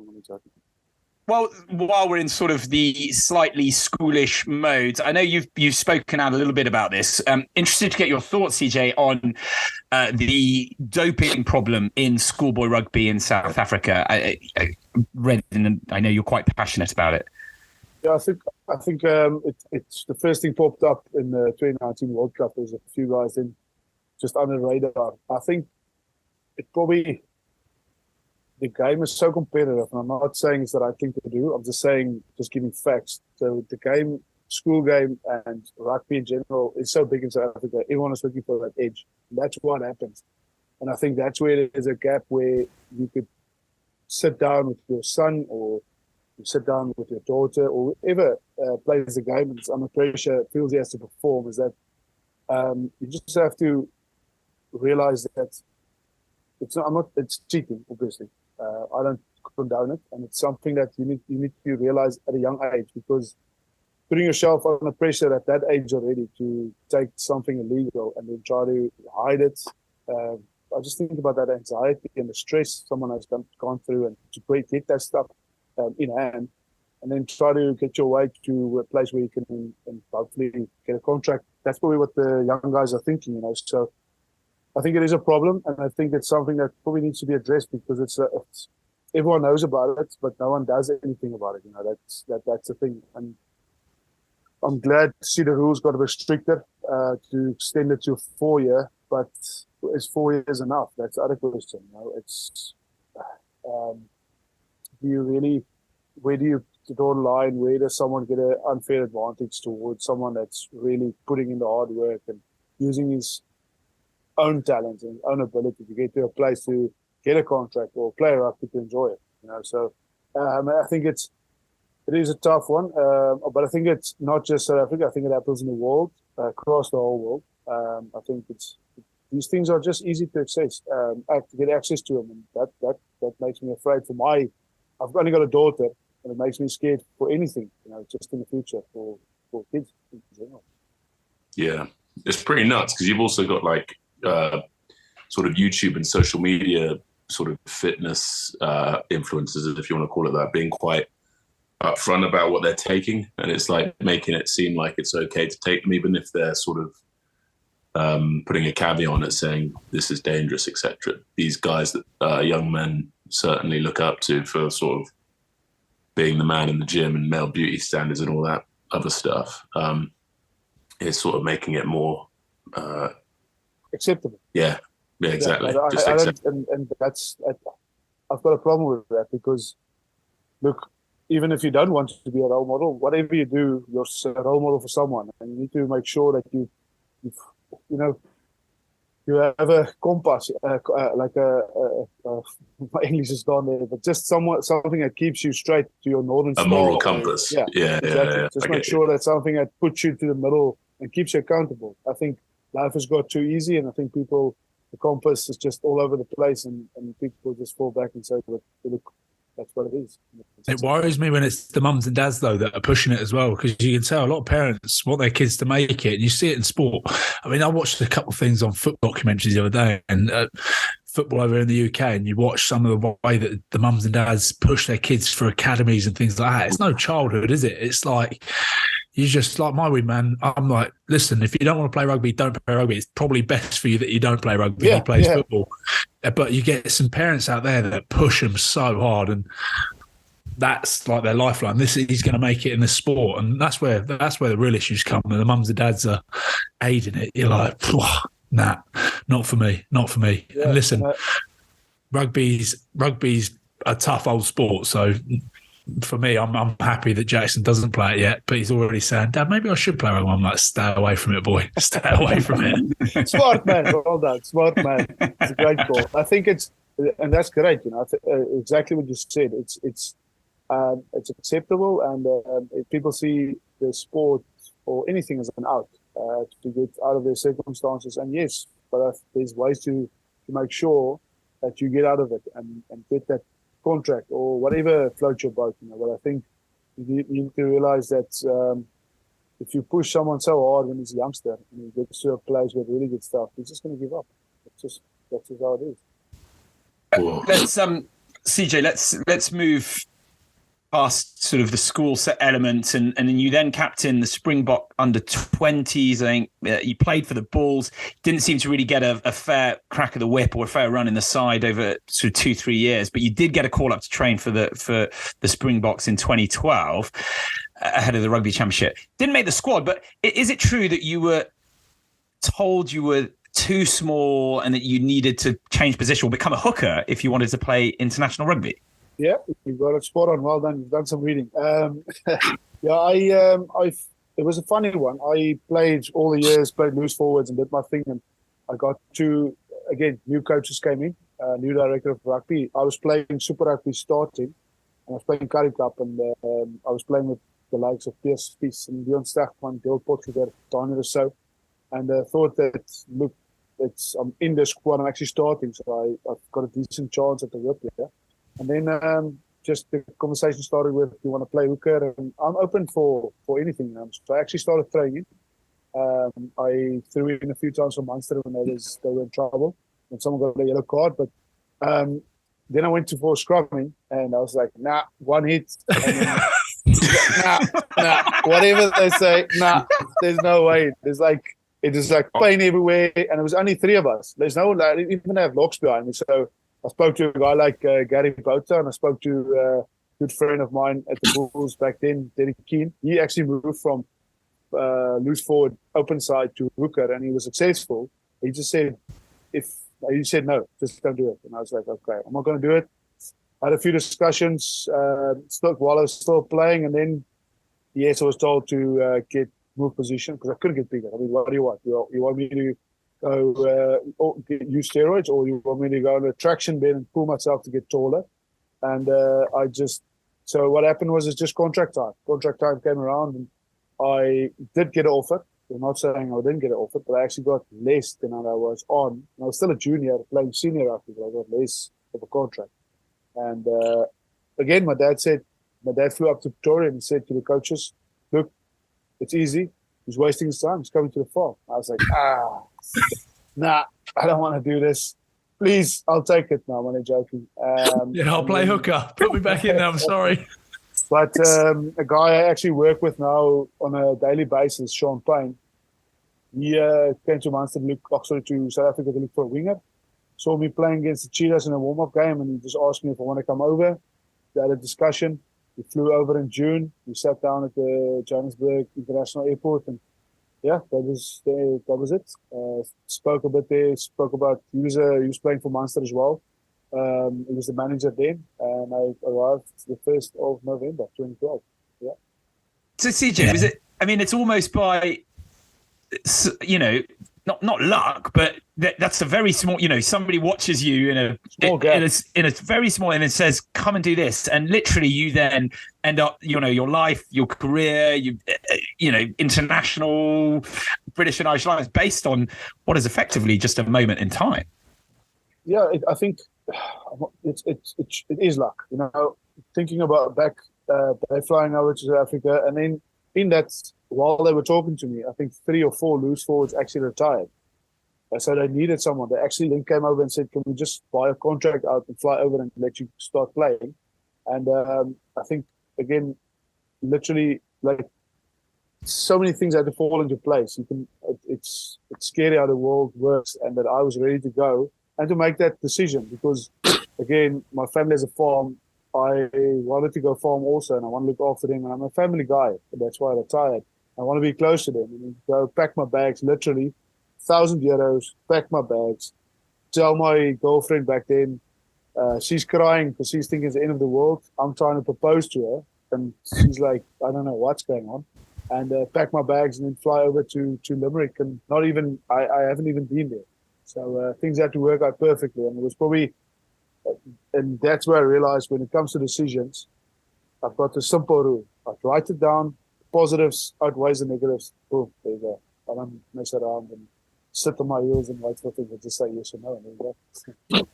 Well, while we're in sort of the slightly schoolish mode, I know you've spoken out a little bit about this. Interested to get your thoughts, CJ, on the doping problem in schoolboy rugby in South Africa. I read, and I know you're quite passionate about it. Yeah, I think it's the first thing popped up in the 2019 World Cup. There's a few guys in just under the radar. I think it probably. The game is so competitive, and I'm not saying it's the right thing to do. I'm just saying, just giving facts. So the game, school game, and rugby in general is so big in South Africa. Everyone is looking for that edge. That's what happens. And I think that's where there's a gap where you could sit down with your son or you sit down with your daughter or whoever plays the game and it's under pressure, feels he has to perform, is that you just have to realize that it's cheating, obviously. I don't condone it, and it's something that you need to realize at a young age, because putting yourself under pressure at that age already to take something illegal and then try to hide it. I just think about that anxiety and the stress someone has gone through, and to get that stuff in hand, and then try to get your way to a place where you can and hopefully get a contract. That's probably what the young guys are thinking, So I think it is a problem, and I think it's something that probably needs to be addressed, because it's everyone knows about it, but no one does anything about it. That's the thing. And I'm glad to see the rules got a bit stricter to extend it to 4 year, but is 4 years enough? That's the other question. It's where do you draw the line? Where does someone get an unfair advantage towards someone that's really putting in the hard work and using his own talent and own ability to get to a place to get a contract or play rugby to enjoy it? So I think it is a tough one, but I think it's not just South Africa. I think it happens in the world, across the whole world. I think these things are just easy to access, to get access to them, and that makes me afraid I've only got a daughter, and it makes me scared for anything, just in the future for kids in general. Yeah, it's pretty nuts, because you've also got like sort of YouTube and social media sort of fitness influencers, if you want to call it that, being quite upfront about what they're taking, and it's like making it seem like it's okay to take them, even if they're sort of putting a caveat on it saying this is dangerous, etc. These guys that young men certainly look up to for sort of being the man in the gym and male beauty standards and all that other stuff, is sort of making it more acceptable. Yeah, exactly. And that's I've got a problem with that, because look, even if you don't want to be a role model, whatever you do, you're a role model for someone, and you need to make sure that you have a compass, like my English is gone there, but just something that keeps you straight to your northern star. A moral compass. Yeah. Just make sure that's something that puts you to the middle and keeps you accountable. I think life has got too easy, and I think the compass is just all over the place, and people just fall back and say, look, that's what it is. It worries me when it's the mums and dads, though, that are pushing it as well, because you can tell a lot of parents want their kids to make it, and you see it in sport. I mean, I watched a couple of things on football documentaries the other day, and football over in the UK, and you watch some of the way that the mums and dads push their kids for academies and things like that. It's no childhood, is it? It's like, You just like my wee man. I'm like, listen, if you don't want to play rugby, don't play rugby. It's probably best for you that you don't play rugby. Yeah, He plays yeah. football. But you get some parents out there that push them so hard, and that's like their lifeline. He's going to make it in the sport, and that's where the real issues come. And the mums and dads are aiding it. You're like, nah, not for me. Yeah, and listen, rugby's a tough old sport, so. For me, I'm happy that Jackson doesn't play it yet, but he's already saying, Dad, maybe I should play rugby. I'm like, stay away from it, boy. Stay away from it. Smart man, well done. Smart man. It's a great call. I think and that's great. Exactly what you said. It's acceptable, and if people see the sport or anything as an out to get out of their circumstances. And yes, but there's ways to make sure that you get out of it and get that contract or whatever floats your boat. But I think you need to realize that if you push someone so hard when he's a youngster and he gets to a place with really good stuff, he's just going to give up. That's just how it is. Let's CJ, let's move past sort of the school set element, and then you then captain the Springbok under 20s. I think you played for the Bulls. Didn't seem to really get a fair crack of the whip or a fair run in the side over sort of 2-3 years, but you did get a call up to train for the Springboks in 2012 ahead of the Rugby Championship. Didn't make the squad, but is it true that you were told you were too small and that you needed to change position or become a hooker if you wanted to play international rugby? Yeah, you got it spot on. Well done. You've done some reading. It was a funny one. I played all the years, played loose forwards and did my thing. And I got to, again, new coaches came in, new director of rugby. I was playing Super Rugby starting, and I was playing Currie Cup, and I was playing with the likes of Piers Spies and Dion Stachman, Dale Potgieter, Daniel or so. And I thought that, look, I'm in the squad, I'm actually starting, so I've got a decent chance at the whip here. And then just the conversation started with, you want to play hooker? And I'm open for anything. So I actually started throwing in. I threw in a few times for Munster when they were in trouble, and someone got a yellow card. But then I went for scrumming, and I was like, nah, one hit. Nah, whatever they say, nah, there's no way. It is like pain everywhere, and it was only three of us. There's no, I didn't even have locks behind me. So I spoke to a guy like Gary Bota, and I spoke to a good friend of mine at the Bulls back then, Derek Keane. He actually moved from loose forward, open side to hooker, and he was successful. He just said, he said no, just don't do it. And I was like, okay, I'm not going to do it. I had a few discussions while I was still playing, and then yes, I was told to move position because I couldn't get bigger. I mean, what do you want? You want me to go use steroids, or you want me to go on a traction bed and pull myself to get taller? And so what happened was it's just contract time. Contract time came around, and I did get an offer. I'm not saying I didn't get an offer, but I actually got less than I was on. And I was still a junior playing senior rugby, but I got less of a contract. And again, my dad flew up to Pretoria and said to the coaches, look, it's easy. He's wasting his time. He's coming to the farm. I was like, nah, I don't want to do this. Please, I'll take it. No, I'm only joking. I'll play hooker. Put me back in there. I'm sorry. But a guy I actually work with now on a daily basis, Sean Payne, he came to Munster to South Africa to look for a winger. Saw me playing against the Cheetahs in a warm-up game, and he just asked me if I want to come over. We had a discussion. We flew over in June. We sat down at the Johannesburg International Airport, and yeah, that was it. Spoke a bit there. Spoke about he was playing for Munster as well. He was the manager then, and I arrived the 1st of November, 2012. Yeah. So CJ, was it? I mean, it's almost by, not luck, but that's a very small. Somebody watches you in a very small, and it says, "Come and do this," and literally you then end up, your life, your career, international British and Irish Lions based on what is effectively just a moment in time. Yeah, I think it is luck. Thinking about back, they flying over to South Africa, and then in that, while they were talking to me, I think 3 or 4 loose forwards actually retired. So they needed someone. They actually then came over and said, can we just buy a contract out and fly over and let you start playing? And I think, again, literally, like so many things had to fall into place. It's scary how the world works, and that I was ready to go and to make that decision because, again, my family has a farm. I wanted to go farm also, and I want to look after them. And I'm a family guy, that's why I retired. I want to be close to them and go pack my bags, literally, €1,000, pack my bags, tell my girlfriend back then, she's crying because she's thinking it's the end of the world. I'm trying to propose to her, and she's like, I don't know what's going on. And pack my bags and then fly over to Limerick. And I haven't even been there. So things had to work out perfectly. And it was probably, and that's where I realized when it comes to decisions, I've got a simple rule. I write it down, positives outweighs the negatives. Boom, there you go. I don't mess around and sit on my heels and wait for things to just say yes or no. And there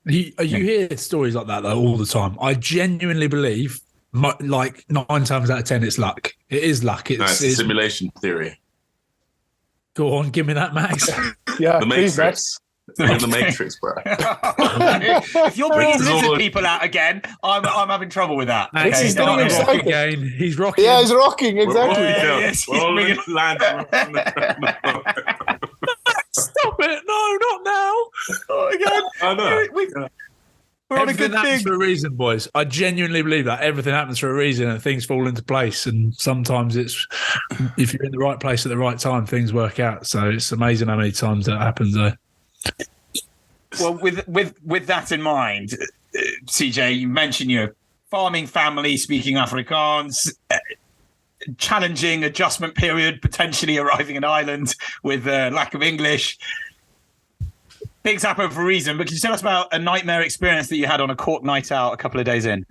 you go. You hear stories like that though all the time. I genuinely believe, like 9 times out of 10, it's luck. It is luck. It's simulation theory. Go on, give me that, Max. Yeah, the Matrix. You're in the Matrix, bro. If you're bringing lizard people out again, I'm having trouble with that. Max, Okay? he's starting to rock again. He's rocking. Yeah, he's rocking, exactly. We're all in land. Stop it. No, not now. Oh, again. I know. We're on a Everything good happens thing. for a reason, boys. I genuinely believe that. Everything happens for a reason and things fall into place. And sometimes it's, if you're in the right place at the right time, things work out. So it's amazing how many times that happens, though. Well, with that in mind, CJ, you mentioned, farming family, speaking Afrikaans, challenging adjustment period, potentially arriving in Ireland with lack of English. Things happen for a reason, but can you tell us about a nightmare experience that you had on a cork night out a couple of days in?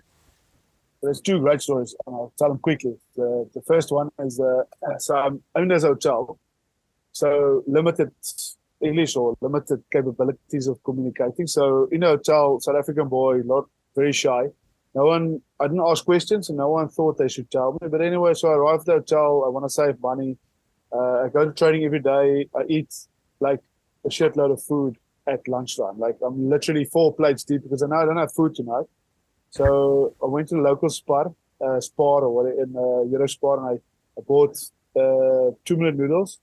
There's 2 great stories, and I'll tell them quickly. The first one is, so I'm in this hotel, so limited English or limited capabilities of communicating. So in a hotel, South African boy, not very shy. I didn't ask questions, and no one thought they should tell me. But anyway, so I arrived at the hotel. I want to save money. I go to training every day. I eat like a shitload of food at lunchtime. Like I'm literally 4 plates deep because I know I don't have food tonight. So I went to the local Spar or whatever in Eurospar, and I bought 2-minute noodles.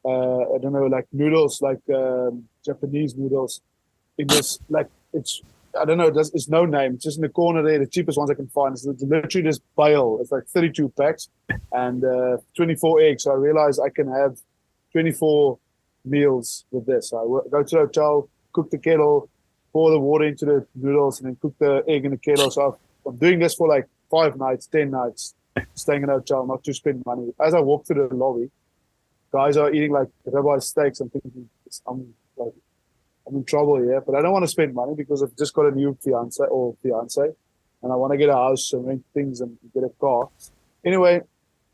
I don't know, like noodles, like Japanese noodles. In this, like it's, I don't know, it's no name. It's just in the corner there, the cheapest ones I can find. It's literally this bale. It's like 32 packs and 24 eggs. So I realized I can have 24 meals with this. So I go to the hotel, cook the kettle, pour the water into the noodles, and then cook the egg in the kettle. So I'm doing this for like 5 nights, 10 nights, staying in a hotel, not to spend money. As I walk through the lobby, guys are eating like ribeye steaks. I'm thinking, I'm in trouble here, but I don't want to spend money because I've just got a new fiance, and I want to get a house and rent things and get a car. Anyway,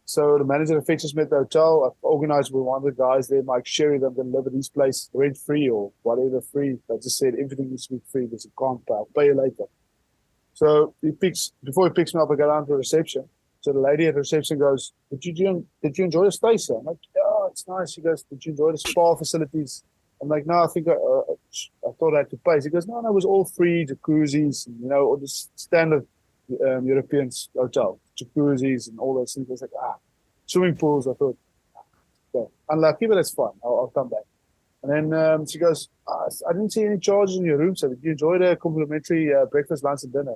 so the manager fetches me at the hotel. I've organized with one of the guys there, Mike Sherry, that I'm going to live at his place rent free or whatever free. I just said everything needs to be free. There's a can't pay. I'll pay you later. So before he picks me up, I go down to the reception. So the lady at the reception goes, Did you enjoy the stay, sir? I'm like, yeah, it's nice. She goes, did you enjoy the spa facilities? I'm like, no, I think I thought I had to pay. She goes, no, it was all free, jacuzzis, and, all the standard European hotel, jacuzzis and all those things. I was like, swimming pools. I thought, okay, unlucky, but that's fine. I'll come back. And then she goes, I didn't see any charges in your room, so did you enjoy the complimentary breakfast, lunch, and dinner?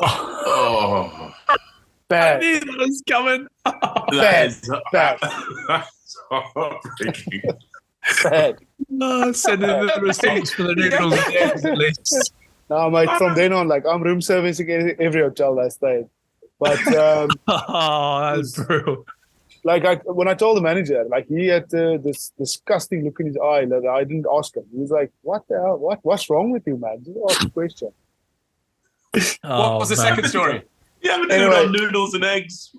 Oh. Bad. I knew that was coming. Bad. That's heartbreaking. Bad. Sending the receipts for the noodles and eggs at least. No, mate, from then on, like, I'm room servicing every hotel I stayed. But that's brutal. Like, when I told the manager, like, he had this disgusting look in his eye that I didn't ask him. He was like, what the hell? What's wrong with you, man? Just ask a question. What was the second story? You haven't anyway, noodles and eggs.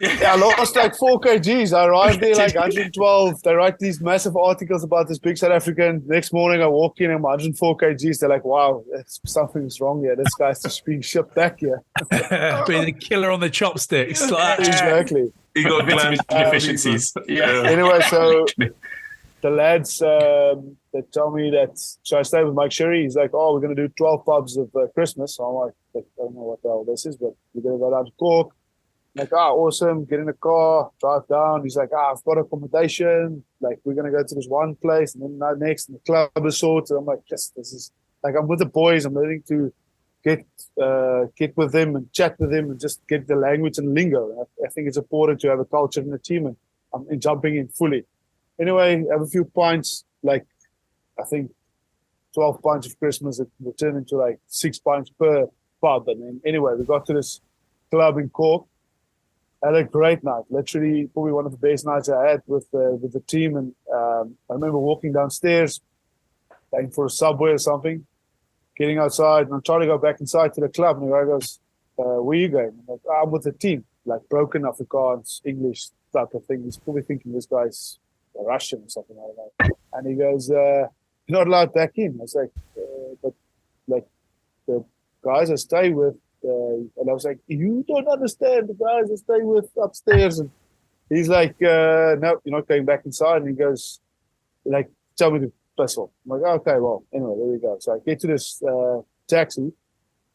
Yeah, I lost like 4 kgs. I arrived there like 112. They write these massive articles about this big South African. Next morning I walk in and I'm 104 kgs. They're like, wow, something's wrong here. This guy's just being shipped back here. Being a killer on the chopsticks. Like, exactly. He got vitamin deficiencies. Yeah. Anyway, so the lads, they tell me that, so I stay with Mike Sherry. He's like, oh, we're going to do 12 pubs of Christmas. So I'm like, I don't know what the hell this is, but we're going to go down to Cork. Like, awesome. Get in the car, drive down. He's like, I've got accommodation. Like, we're going to go to this one place and then next, and the club is sorted. I'm like, yes, this is like, I'm with the boys. I'm learning to get with them and chat with them and just get the language and lingo. I think it's important to have a culture in the team, and I'm jumping in fully. Anyway, have a few pints, like, I think 12 pints of Christmas. It will turn into like 6 pints per pub. And then anyway, we got to this club in Cork. Had a great night. Literally, probably one of the best nights I had with the team. And I remember walking downstairs, going for a Subway or something, getting outside, and I'm trying to go back inside to the club. And the guy goes, where are you going? I'm like, I'm with the team. Like broken Afrikaans, English type of thing. He's probably thinking this guy's a Russian or something like that. And he goes, you're not allowed back in. I was like, but like the guys I stay with, and I was like, you don't understand the guys I stay with upstairs. And he's like, no, you're not going back inside. And he goes, like, tell me to piss off. I'm like, okay, well, anyway, there we go. So I get to this taxi,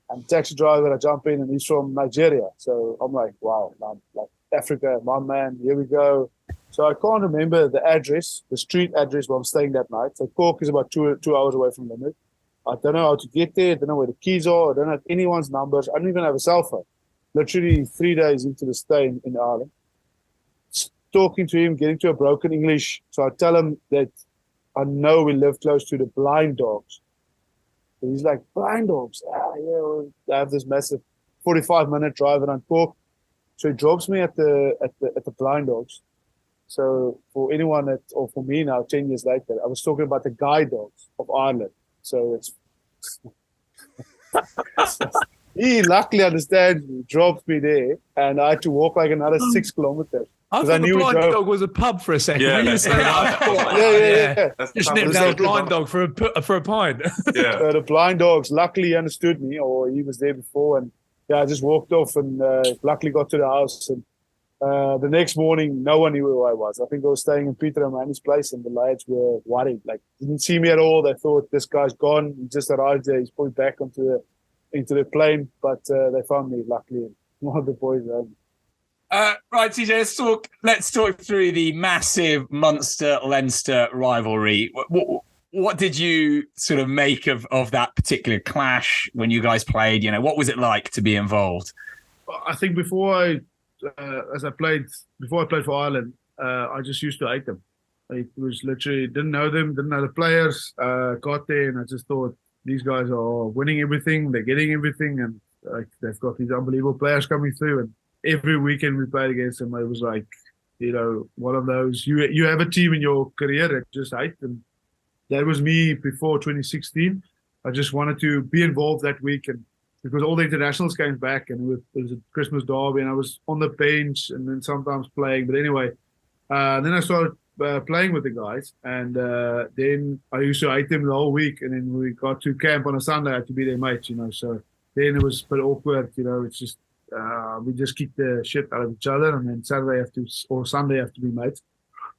and the taxi driver, I jump in, and he's from Nigeria. So I'm like, wow, I'm like Africa, my man, here we go. So I can't remember the address, the street address where I'm staying that night. So Cork is about two hours away from Limerick. I don't know how to get there. I don't know where the keys are. I don't have anyone's numbers. I don't even have a cell phone. Literally 3 days into the stay in Ireland. Talking to him, getting to a broken English. So I tell him that I know we live close to the blind dogs. So he's like, blind dogs? Well, I have this massive 45-minute drive around Cork. So he drops me at the blind dogs. So for anyone or for me now, 10 years later, I was talking about the guide dogs of Ireland. So it's he luckily understands me, drops me there, and I had to walk like another 6 kilometers. I thought the blind dog was a pub for a second. Yeah, yeah. Just nipped down a blind dog for a pint. Yeah. So the blind dogs, luckily he understood me, or he was there before, and I just walked off and luckily got to the house. And the next morning, no one knew who I was. I think I was staying in Peter and Manny's place, and the lads were worried. Like, didn't see me at all. They thought this guy's gone. He just arrived there. He's probably back into the plane. But they found me, luckily. And one of the boys. Right, TJ, let's talk through the massive Munster-Leinster rivalry. What did you sort of make of that particular clash when you guys played? You know, what was it like to be involved? I think before I played for Ireland, I just used to hate them. It was literally, didn't know them, didn't know the players, got there, and I just thought, these guys are winning everything, they're getting everything, and they've got these unbelievable players coming through. And every weekend we played against them, it was like, you know, one of those, you have a team in your career that just hate them. That was me before 2016. I just wanted to be involved that week, and because all the internationals came back, and it was a Christmas derby, and I was on the bench and then sometimes playing. But anyway, then I started playing with the guys, and then I used to hate them the whole week. And then we got to camp on a Sunday, I had to be their mates, you know. So then it was a bit awkward, you know. It's just we just kick the shit out of each other, and then Sunday have to be mates.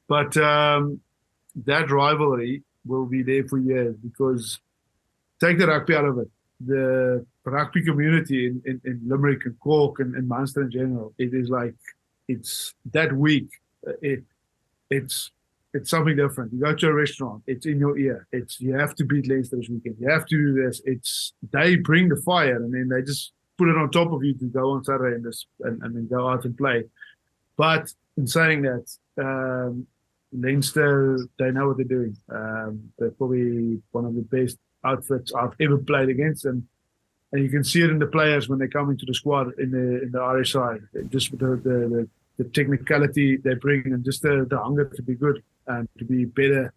But that rivalry will be there for years, because take the rugby out of it. The rugby community in Limerick and Cork and Munster in general, it is like, it's that week, it's something different. You go to a restaurant, it's in your ear. It's, you have to beat Leinster this weekend. You have to do this. They bring the fire, and then they just put it on top of you to go on Saturday and then go out and play. But in saying that, Leinster, they know what they're doing. They're probably one of the best outfits I've ever played against, and you can see it in the players when they come into the squad in the Irish side. Just the technicality they bring, and just the hunger to be good and to be better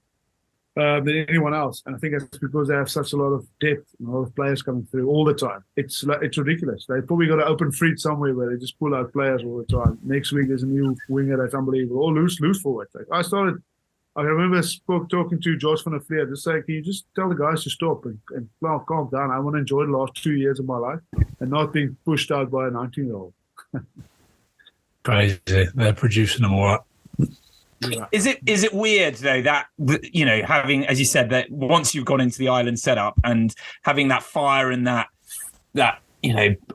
than anyone else. And I think that's because they have such a lot of depth and a lot of players coming through all the time. It's ridiculous. They've probably got an open fleet somewhere where they just pull out players all the time. Next week there's a new winger that's unbelievable, or loose forward. Like, I remember talking to George van der Vliet, just saying, can you just tell the guys to stop and calm down? I want to enjoy the last 2 years of my life and not being pushed out by a 19-year-old. Crazy. They're producing them all right. Yeah. Is it weird though that, you know, having, as you said, that once you've gone into the island setup and having that fire and that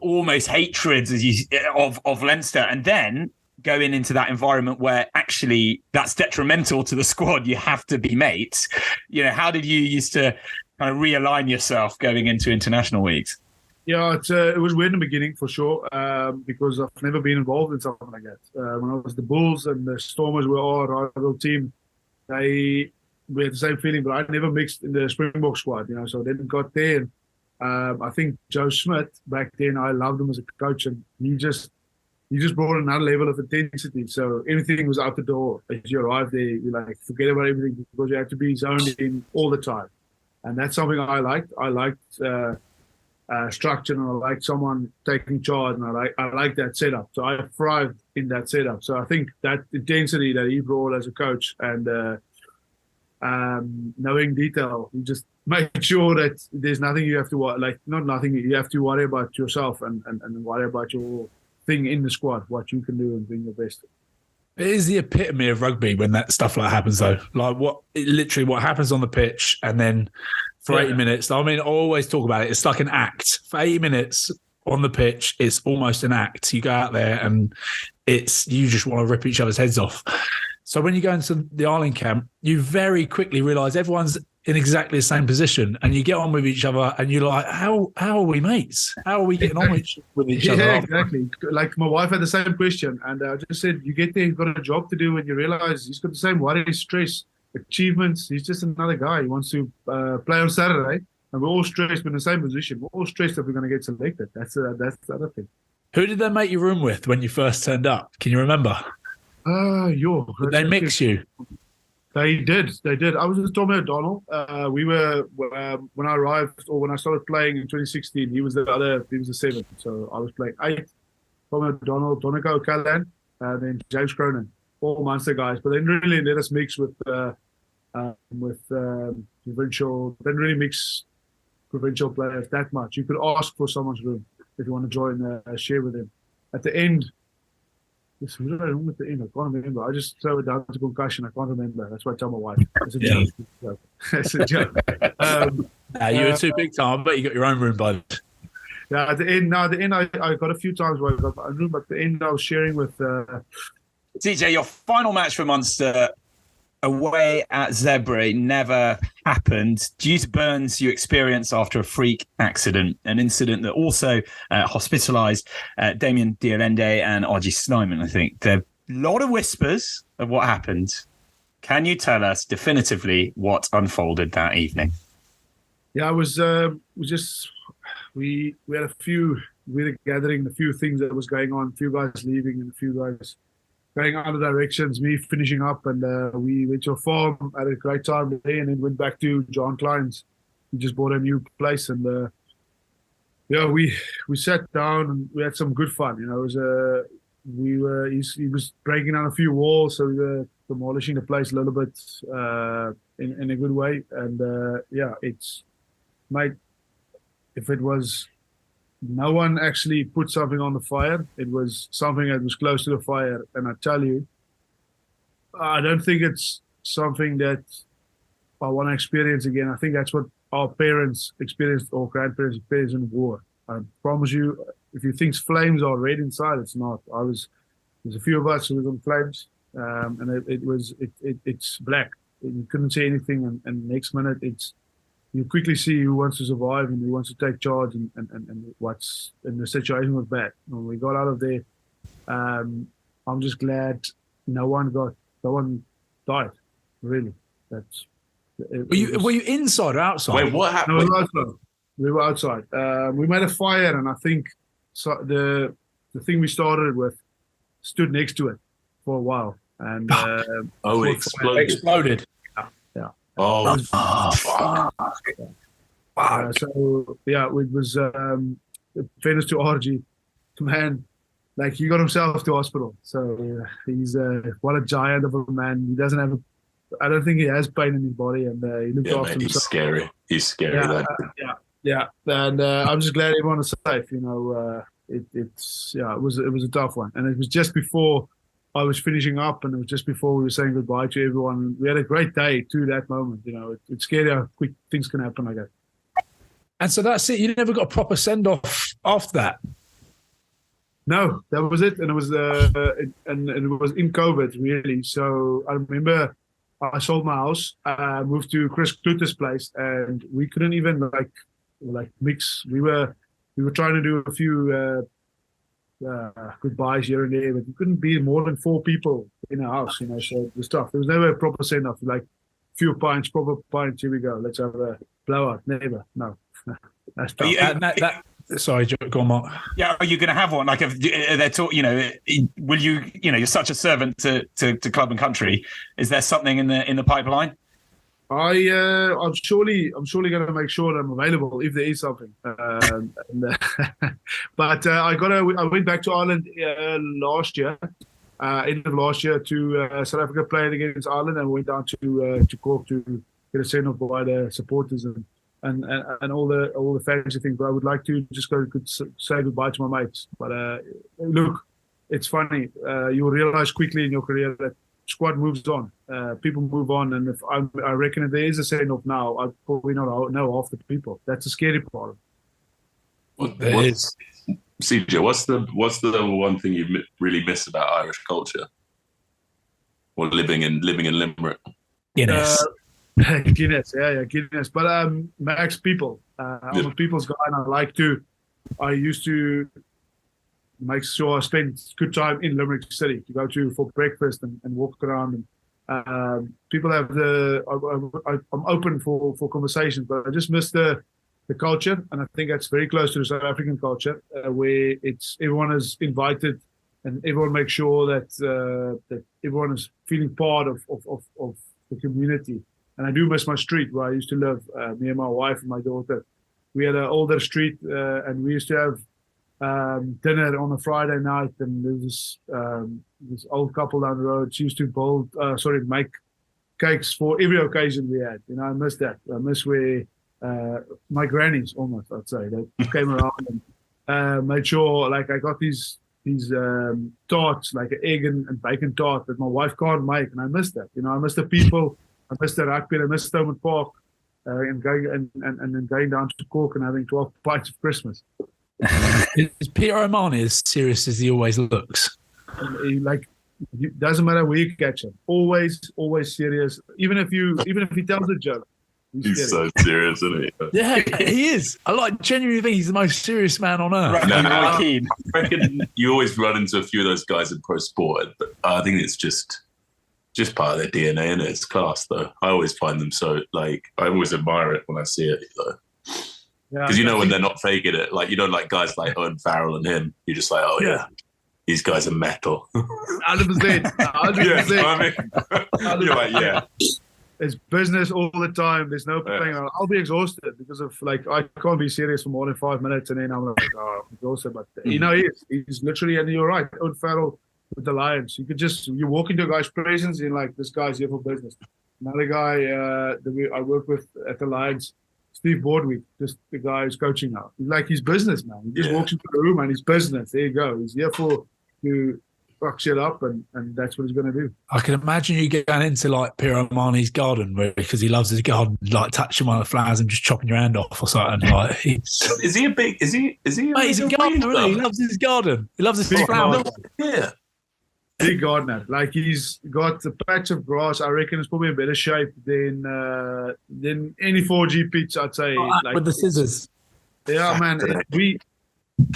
almost hatreds of Leinster, and then going into that environment where actually that's detrimental to the squad. You have to be mates. How did you used to kind of realign yourself going into international weeks? Yeah, it was weird in the beginning for sure, because I've never been involved in something like that. When I was the Bulls and the Stormers were our rival team, we had the same feeling, but I never mixed in the Springbok squad, so I didn't got there. And, I think Joe Schmidt back then, I loved him as a coach, and he just brought another level of intensity. So everything was out the door. As you arrive there, you forget about everything because you have to be zoned in all the time. And that's something I liked. I liked structure, and I liked someone taking charge, and I like that setup. So I thrived in that setup. So I think that intensity that he brought as a coach and knowing detail, he just made sure that there's nothing you have to not nothing you have to worry about yourself and worry about your thing in the squad, what you can do and bring your best. It is the epitome of rugby when that stuff happens, though. What happens on the pitch, and then for 80 minutes. I always talk about it. It's like an act. For 80 minutes on the pitch, it's almost an act. You go out there and you just want to rip each other's heads off. So when you go into the Ireland camp, you very quickly realise everyone's in exactly the same position, and you get on with each other, and you're like, how are we mates? How are we getting on with each other? Yeah, exactly. Like my wife had the same question, and I just said, you get there, you've got a job to do, and you realise he's got the same worries, stress, achievements. He's just another guy. He wants to play on Saturday, and we're all stressed. We're in the same position. We're all stressed that we're going to get selected. That's the other thing. Who did they make you room with when you first turned up? Can you remember? Did they mix you? They did. I was with Tommy O'Donnell. We were when I arrived, or when I started playing in 2016. He was the seventh. So I was playing 8. Tommy O'Donnell, Donegal O'Callaghan, and then James Cronin, all Munster guys. But they didn't really let us mix with provincial. They didn't really mix provincial players that much. You could ask for someone's room if you want to join, share with them. At the end. Who did I room at the end? I can't remember. I just throw it down to concussion. I can't remember. That's why I tell my wife. It's a joke. It's a joke. You were too big time, but you got your own room, bud. Yeah, at the end, I got a few times where I got a room, but at the end I was sharing with... DJ, your final match for Munster away at Zebra never happened due to burns you experienced after a freak accident, an incident that also hospitalised Damien Diolende and RG Snyman, I think. There are a lot of whispers of what happened. Can you tell us definitively what unfolded that evening? Yeah, it was we had a few, we were gathering a few things that was going on, a few guys leaving and a few guys going other directions, me finishing up, and we went to a farm, had a great time there, and then went back to John Klein's. He just bought a new place, and we sat down and we had some good fun. It was he was breaking down a few walls, so we were demolishing the place a little bit in a good way, and it's mate. If it was. No one actually put something on the fire. It was something that was close to the fire. And I tell you, I don't think it's something that I want to experience again. I think that's what our parents experienced, or grandparents experienced in war. I promise you, if you think flames are red inside, it's not. There's a few of us who was on flames, and it's black. You couldn't see anything, and next minute you quickly see who wants to survive and who wants to take charge, and what's in the situation was bad. When we got out of there, I'm just glad no one died. Really, were you inside or outside? Wait, what happened? No, we were outside. We made a fire, and I think the thing we started with stood next to it for a while, and it exploded. Yeah. Oh, fuck. Wow. So it was fairness to RG, man. Like, he got himself to hospital. So he's what a giant of a man. He doesn't have I don't think he has pain in his body, and he looks after himself. He's scary. He's scary. Yeah. And I'm just glad everyone is safe. It was a tough one, and it was just before I was finishing up, and it was just before we were saying goodbye to everyone. We had a great day to that moment. It's scary how quick things can happen like that. And so that's it. You never got a proper send off after that. No, that was it, and it was and it was in COVID really. So I remember I sold my house, moved to Chris Kluter's place, and we couldn't even like mix. We were trying to do a few goodbyes here and there, but we couldn't be more than 4 people in a house, you know. So the stuff, there was never a proper send off. Like few pints, proper pints. Here we go. Let's have a blowout. Never. No. That's tough. Sorry, go on, Mark. Yeah, are you going to have one? Like, if they're you know, will you? You know, you're such a servant to club and country. Is there something in the pipeline? I'm surely going to make sure that I'm available if there is something. But I went back to Ireland last year, end of last year, to South Africa playing against Ireland, and went down to Cork to get a send off by the supporters and all the fancy things. But I would like to just go say goodbye to my mates. But look, it's funny. You'll realize quickly in your career that squad moves on. People move on, and if I reckon if there is a send off now, I probably not know half the people. That's the scary part. CJ, what's the one thing you really miss about Irish culture, or living in Limerick? Guinness. Guinness, Guinness. But Max, people. I'm a people's guy, and I used to make sure I spend good time in Limerick City to go to for breakfast and walk around. And people have I'm open for conversations, but I just miss the culture, and I think that's very close to the South African culture, where everyone is invited, and everyone makes sure that everyone is feeling part of the community. And I do miss my street where I used to live. Me and my wife and my daughter, we had an older street, and we used to have dinner on a Friday night. And there was this old couple down the road. She used to make cakes for every occasion we had. You know, I miss that. I miss where my grannies, almost, I'd say, they came around and made sure, like, I got these tarts, like an egg and bacon tart that my wife can't make, and I miss that. You know, I miss the people. I miss the rugby. I miss Thomond Park, and then going down to Cork and having 12 pints of Christmas. Is Peter O'Mahony as serious as he always looks? It doesn't matter where you catch him. Always serious. Even if he tells a joke, he's so serious, isn't he? Yeah, he is. I genuinely think he's the most serious man on earth. I reckon you always run into a few of those guys in pro sport, but I think it's just part of their DNA, and it's class though. I always find them so, like, I always admire it when I see it though. Because when they're not faking it, like, like guys like Owen Farrell and him, you're just like, oh yeah, these guys are metal. 100%. You're like, yeah. It's business all the time. There's no playing around. I'll be exhausted because of, like, I can't be serious for more than 5 minutes, and then I'm like, oh, I'm exhausted. But he's literally, and you're right, Owen Farrell with the Lions. You walk into a guy's presence and like, this guy's here for business. Another guy that I work with at the Lions, Steve Boardwick, just the guy who's coaching now. He's like, he's business, man. He just walks into the room and he's business. There you go. He's here to fuck shit up, and that's what he's going to do. I can imagine you getting into like Peter O'Mahony's garden, because he loves his garden, like touching one of the flowers and just chopping your hand off or something. Like, is he a big? Is he? Mate, he's a gardener, isn't he? He loves his garden. He loves his flowers. Yeah. Big gardener. Like, he's got a patch of grass. I reckon it's probably in better shape than any 4G pitch, I'd say. With the scissors. Yeah, man.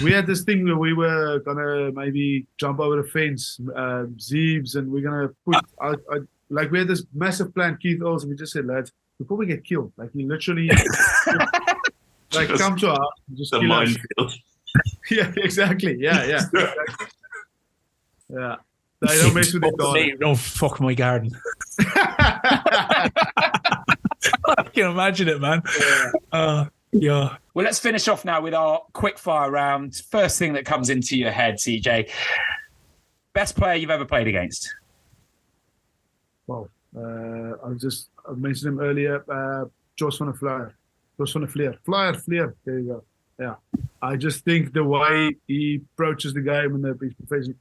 We had this thing where we were gonna maybe jump over the fence, Zeebs, and we're gonna put. We had this massive plan, Keith Earls, and we just said, lads, we'll probably get killed. Like, he literally, come to us, just kill us. Yeah, exactly. Yeah. Exactly. Yeah. No, don't mess with the garden. Don't fuck my garden. I can imagine it, man. Yeah. Well, let's finish off now with our quick fire round. First thing that comes into your head, CJ. Best player you've ever played against? Well, I mentioned him earlier. Jos van der Flier. There you go. Yeah. I just think the way he approaches the game and his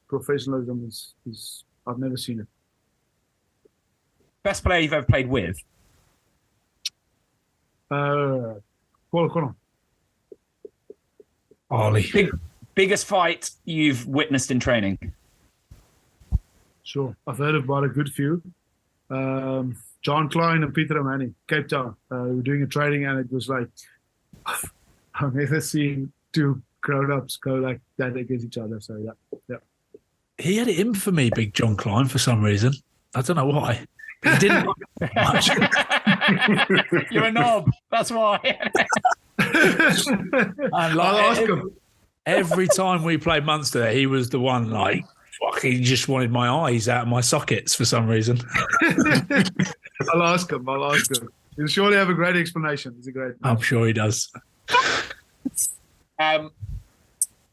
professionalism is I've never seen it. Best player you've ever played with? Paul O'Connell. Ollie. Biggest fight you've witnessed in training? Sure. I've heard about a good few. John Klein and Peter Manny, Cape Town. We were doing a training and it was like, I've never seen two grown-ups go like that against each other. So, yeah. He had it in for me, Big John Klein, for some reason. I don't know why. He didn't like much. You're a knob. That's why. I'll ask him. Every time we played Munster, he was the one like, fuck, he just wanted my eyes out of my sockets for some reason. I'll ask him. He'll surely have a great explanation. He's a great man. I'm sure he does.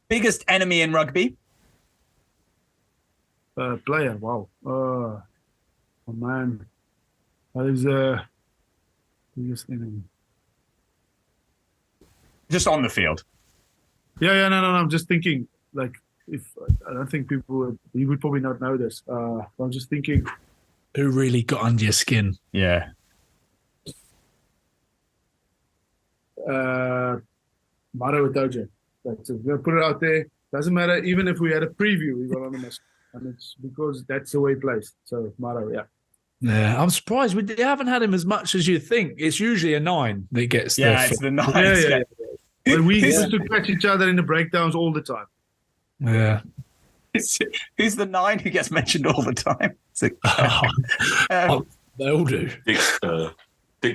Biggest enemy in rugby? Player, wow. Oh, man. That is biggest enemy. Just on the field. Yeah, no. I'm just thinking, like, if I don't think you would probably not know this. I'm just thinking. Who really got under your skin? Yeah. Maro Dojo. That's it. We're gonna put it out there. Doesn't matter. Even if we had a preview, we got on the mess. And it's because that's the way he plays. So Maro, yeah. Yeah, I'm surprised we haven't had him as much as you think. It's usually a 9 that gets it's the 9. Yeah. But we used to catch each other in the breakdowns all the time. Yeah. Who's the 9 who gets mentioned all the time? They all do. Dixon.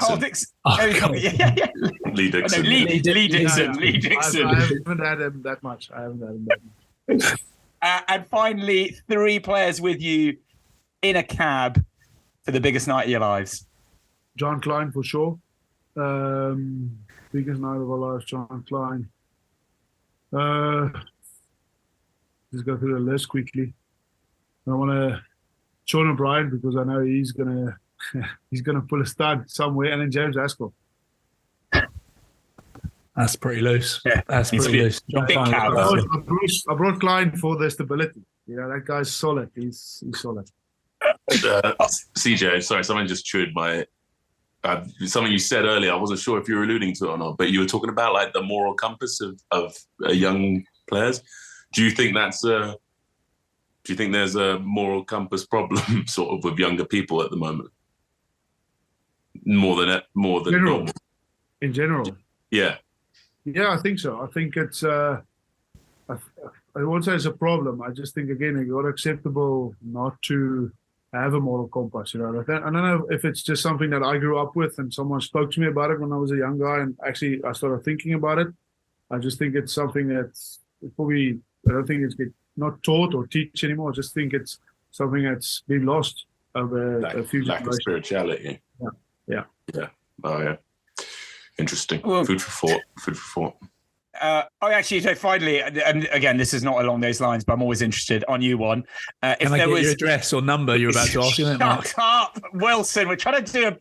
Oh, Dixon. Yeah. Lee Dixon. Lee Dixon. I haven't had him that much. And finally, 3 players with you in a cab for the biggest night of your lives. John Klein, for sure. Biggest night of our lives, John Klein. Just go through the list quickly. I want to Sean O'Brien because I know he's gonna pull a stud somewhere, and then James Askell. That's pretty loose. Yeah, that's pretty loose. Big cab. I brought Klein for the stability. You know, that guy's solid. He's solid. CJ, sorry, someone just chewed my. Something you said earlier. I wasn't sure if you were alluding to it or not, but you were talking about like the moral compass of young players. Do you think there's a moral compass problem sort of with younger people at the moment? More than normal. In general. Yeah. Yeah, I think so. I think it's. I won't say it's a problem. I just think again, it's not acceptable not to have a moral compass. You know, I don't know if it's just something that I grew up with, and someone spoke to me about it when I was a young guy, and actually I started thinking about it. I just think it's something that's probably. I don't think it's not taught or teach anymore. I just think it's something that's been lost over a few lack of spirituality. Yeah. Oh yeah. Interesting. Well, food for thought. Actually, so finally, and again, this is not along those lines, but I'm always interested on you one. Can I get your address or number you're about to ask? Shut up, Wilson. We're trying to do a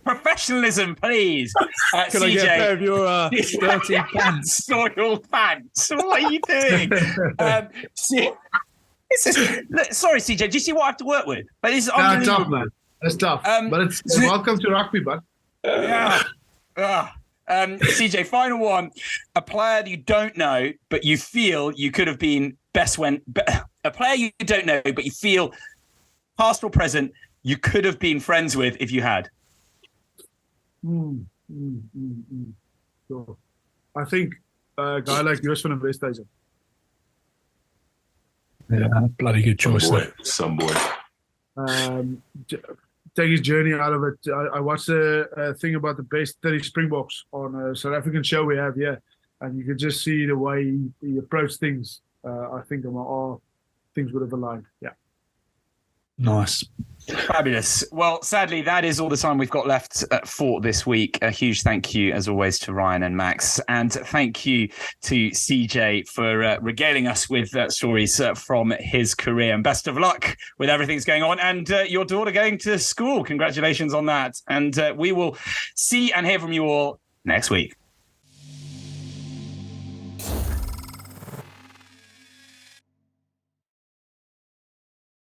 professionalism, please. Can CJ, I get a pair of your dirty pants? Soiled pants. What are you doing? Sorry, CJ. Do you see what I have to work with? But this is unbelievable. Tough, man. That's tough. But it's welcome to rugby, bud. Yeah. CJ, final one. A player you don't know, but you feel you could have been a player you don't know, but you feel past or present, you could have been friends with if you had. Sure. I think a guy like Joos van der Westhuizen. Yeah, bloody good choice. Some boy. Take his journey out of it. I watched a thing about the best 30 Springboks on a South African show we have here, and you could just see the way he approached things. I think all things would have aligned. Yeah. Nice. Fabulous. Well, sadly, that is all the time we've got left for this week. A huge thank you, as always, to Ryan and Max. And thank you to CJ for regaling us with stories from his career. And best of luck with everything's going on. And your daughter going to school. Congratulations on that. And we will see and hear from you all next week.